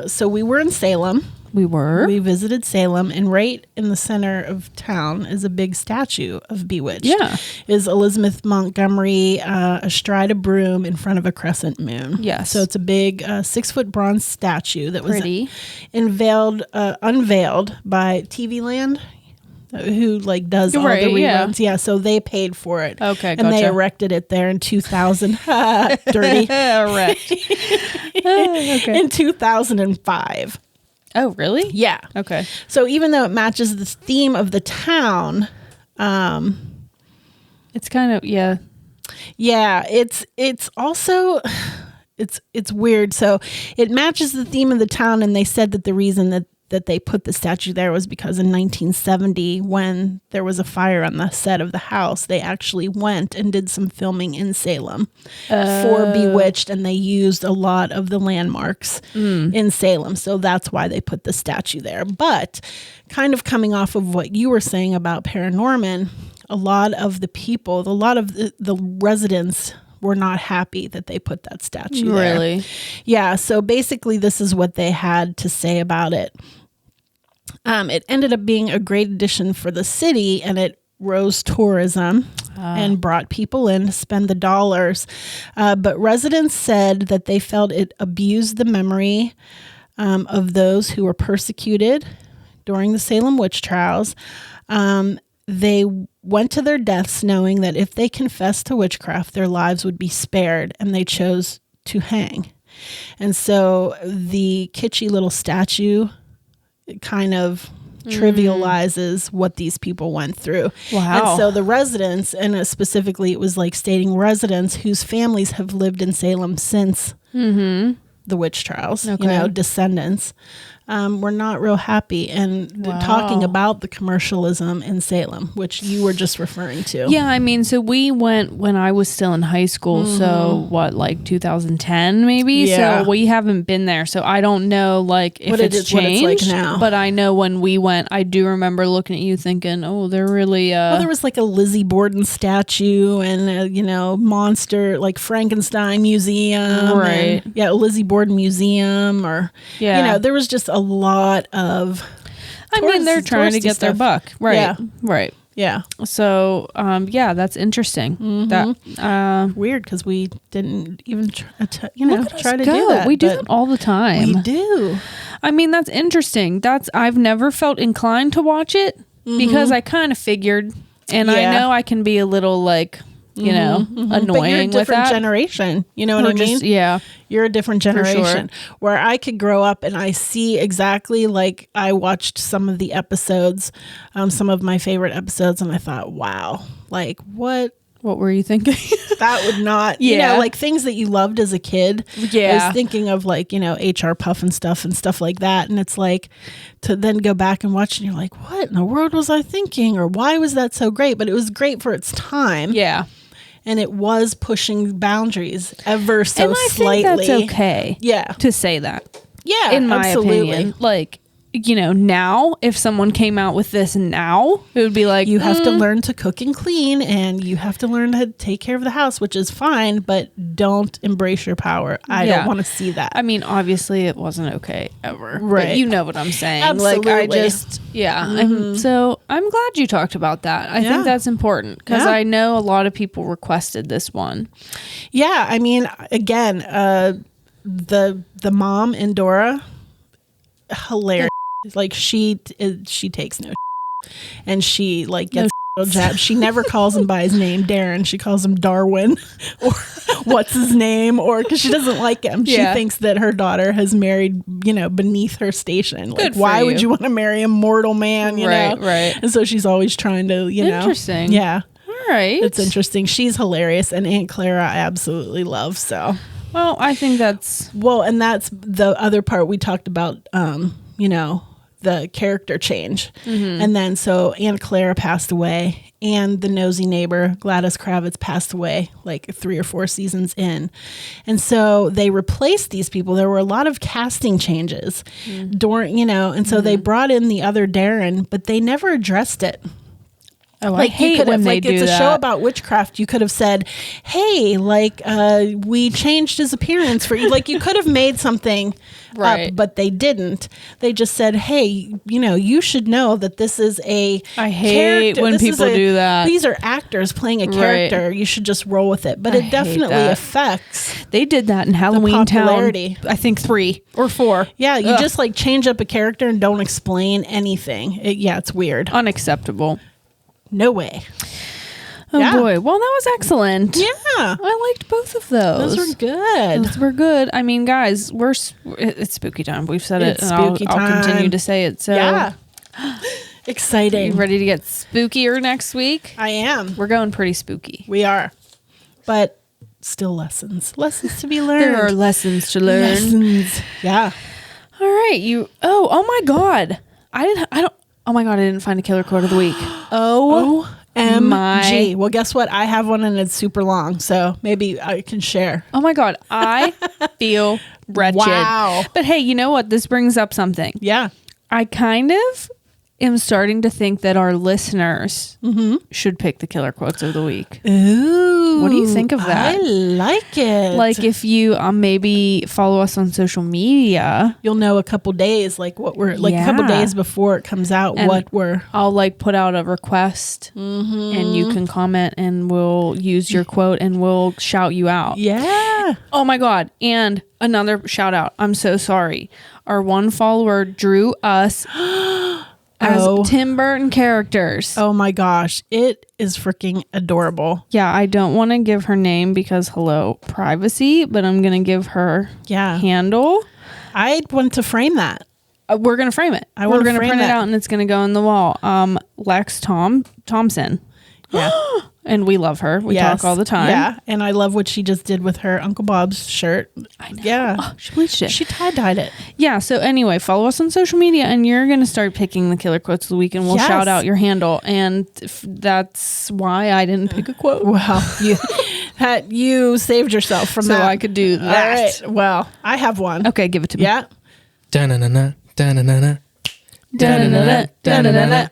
So we were in Salem. We visited Salem, and right in the center of town is a big statue of Bewitched. Yeah. Is Elizabeth Montgomery astride a broom in front of a crescent moon. Yes. So it's a big 6-foot bronze statue that was unveiled by TV Land, who does all the reruns. Yeah, so they paid for it. Okay, and they erected it there in 2000. Dirty. Erect. Okay. In 2005. Oh, really? Yeah. Okay. So even though it matches the theme of the town, it's kind of yeah, it's also it's weird. So it matches the theme of the town, and they said that the reason that they put the statue there was because in 1970, when there was a fire on the set of the house, they actually went and did some filming in Salem for Bewitched, and they used a lot of the landmarks in Salem. So that's why they put the statue there. But kind of coming off of what you were saying about Paranorman, a lot of the residents were not happy that they put that statue there. Really? Yeah. So basically, this is what they had to say about it. It ended up being a great addition for the city, and it rose tourism and brought people in to spend the dollars. But residents said that they felt it abused the memory of those who were persecuted during the Salem witch trials. They went to their deaths knowing that if they confessed to witchcraft, their lives would be spared, and they chose to hang. And so the kitschy little statue kind of trivializes what these people went through. Wow. And so the residents, and specifically it was stating residents whose families have lived in Salem since the witch trials, descendants, were not real happy and talking about the commercialism in Salem, which you were just referring to. Yeah, I mean, so we went when I was still in high school. So what, like 2010 maybe? Yeah. So we haven't been there. So I don't know like if it's changed. What it's like now. But I know when we went, I do remember looking at you thinking, oh, they're really... Well, there was like a Lizzie Borden statue and a, monster, like Frankenstein museum. Right. And, Lizzie Borden museum or, there was just a lot of... I mean, they're trying to get their buck. Right. Yeah. Right. Yeah. So, that's interesting. That weird because we didn't even try to do that. We do that all the time. We do. I mean, that's interesting. I've never felt inclined to watch it because I kind of figured, and I know I can be a little like, annoying but you're a with different that. generation. You know what I mean? Yeah. You're a different generation where I could grow up and I see exactly like I watched some of the episodes, some of my favorite episodes, and I thought, wow, like what were you thinking? That would not, like things that you loved as a kid. Yeah. I was thinking of like, HR Puff and stuff like that. And it's like to then go back and watch and you're like, what in the world was I thinking? Or why was that so great? But it was great for its time. Yeah. And it was pushing boundaries ever so and I slightly. think that's okay. Yeah. To say that. Yeah. In my absolutely. opinion. Like, now, if someone came out with this now, it would be like, you have to learn to cook and clean and you have to learn to take care of the house, which is fine, but don't embrace your power. I don't want to see that. I mean, obviously it wasn't okay ever. Right. But you know what I'm saying. Absolutely. Like, I just, so I'm glad you talked about that. I think that's important because I know a lot of people requested this one. Yeah. I mean, again, the mom in Dora, hilarious. Like she takes no and she like gets no jab. She never calls him by his name, Darren. She calls him Darwin or what's his name, or because she doesn't like him. She thinks that her daughter has married, beneath her station. Like, why would you want to marry a mortal man? You know? Right. And so she's always trying to, Interesting. Yeah. All right. It's interesting. She's hilarious, and Aunt Clara I absolutely love. So. Well, I think that's and that's the other part we talked about. The character change. And then so Aunt Clara passed away and the nosy neighbor Gladys Kravitz passed away like 3 or 4 seasons in. And so they replaced these people. There were a lot of casting changes during, and so they brought in the other Darren, but they never addressed it. Oh, like I hate when they do it's that. A show about witchcraft. You could have said, "Hey, we changed his appearance for you." Like you could have made something up, but they didn't. They just said, "Hey, you should know that this is a." I hate when people do that. These are actors playing a character. You should just roll with it. But it definitely affects. They did that in Halloween Town. I think 3 or 4. Yeah, you just like change up a character and don't explain anything. It's weird. Unacceptable. No way. Oh boy. Well, that was excellent. Yeah. I liked both of those. Those were good. I mean, guys, it's spooky time. We've said it, and I'll continue to say it. So yeah. Exciting. You ready to get spookier next week? I am. We're going pretty spooky. We are. But still lessons. Lessons to be learned. There are lessons to learn. Lessons. Yeah. All right. Oh my God. Oh my God, I didn't find a killer quote of the week. OMG. Well, guess what? I have one and it's super long, so maybe I can share. Oh my God, I feel wretched. Wow. But hey, you know what? This brings up something. Yeah. I kind of am starting to think that our listeners should pick the killer quotes of the week. Ooh. What do you think of that? I like it. Like if you maybe follow us on social media, you'll know a couple days, like what we're like a couple days before it comes out, and what we're. I'll like put out a request and you can comment and we'll use your quote and we'll shout you out. Yeah. Oh my God. And another shout out. I'm so sorry. Our one follower drew us as Tim Burton characters. Oh my gosh. It is freaking adorable. Yeah, I don't want to give her name because privacy, but I'm going to give her handle. I want to frame that. We're going to frame it. We're going to print it out and it's going to go on the wall. Lex Thompson. Yeah. And we love her. We talk all the time. Yeah. And I love what she just did with her Uncle Bob's shirt. I know. Yeah. Oh, she bleached it. She tie-dyed it. Yeah. So anyway, follow us on social media and you're going to start picking the killer quotes of the week and we'll shout out your handle. And that's why I didn't pick a quote. Well, you saved yourself from that. So I could do that. All right. Well, I have one. Okay. Give it to me. Yeah. Da-na-na-na, da-na-na-na. Da-na-na-na, da-na-na-na.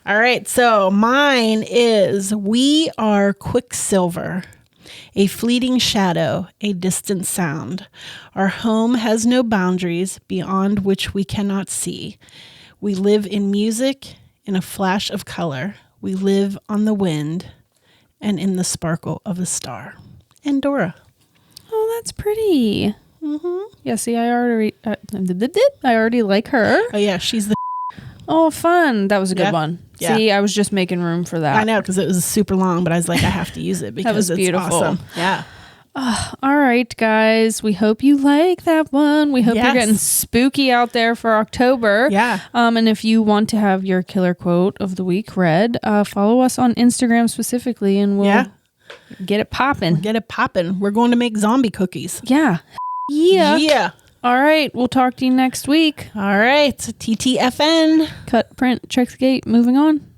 All right, so mine is we are Quicksilver, a fleeting shadow, a distant sound. Our home has no boundaries beyond which we cannot see. We live in music, in a flash of color. We live on the wind and in the sparkle of a star. And Dora. Oh, that's pretty. Mm-hmm. Yeah, see, I already like her. Oh, yeah, she's the... Oh, fun. That was a good one. Yeah. See, I was just making room for that. I know, because it was super long, but I was like, I have to use it because was it's beautiful. awesome. Yeah. All right, guys. We hope you like that one. We hope you're getting spooky out there for October. Yeah. And if you want to have your killer quote of the week read, follow us on Instagram specifically, and we'll get it popping. Get it popping. We're going to make zombie cookies. Yeah. Yeah. Yeah. All right. We'll talk to you next week. All right. TTFN. Cut, print, check the gate. Moving on.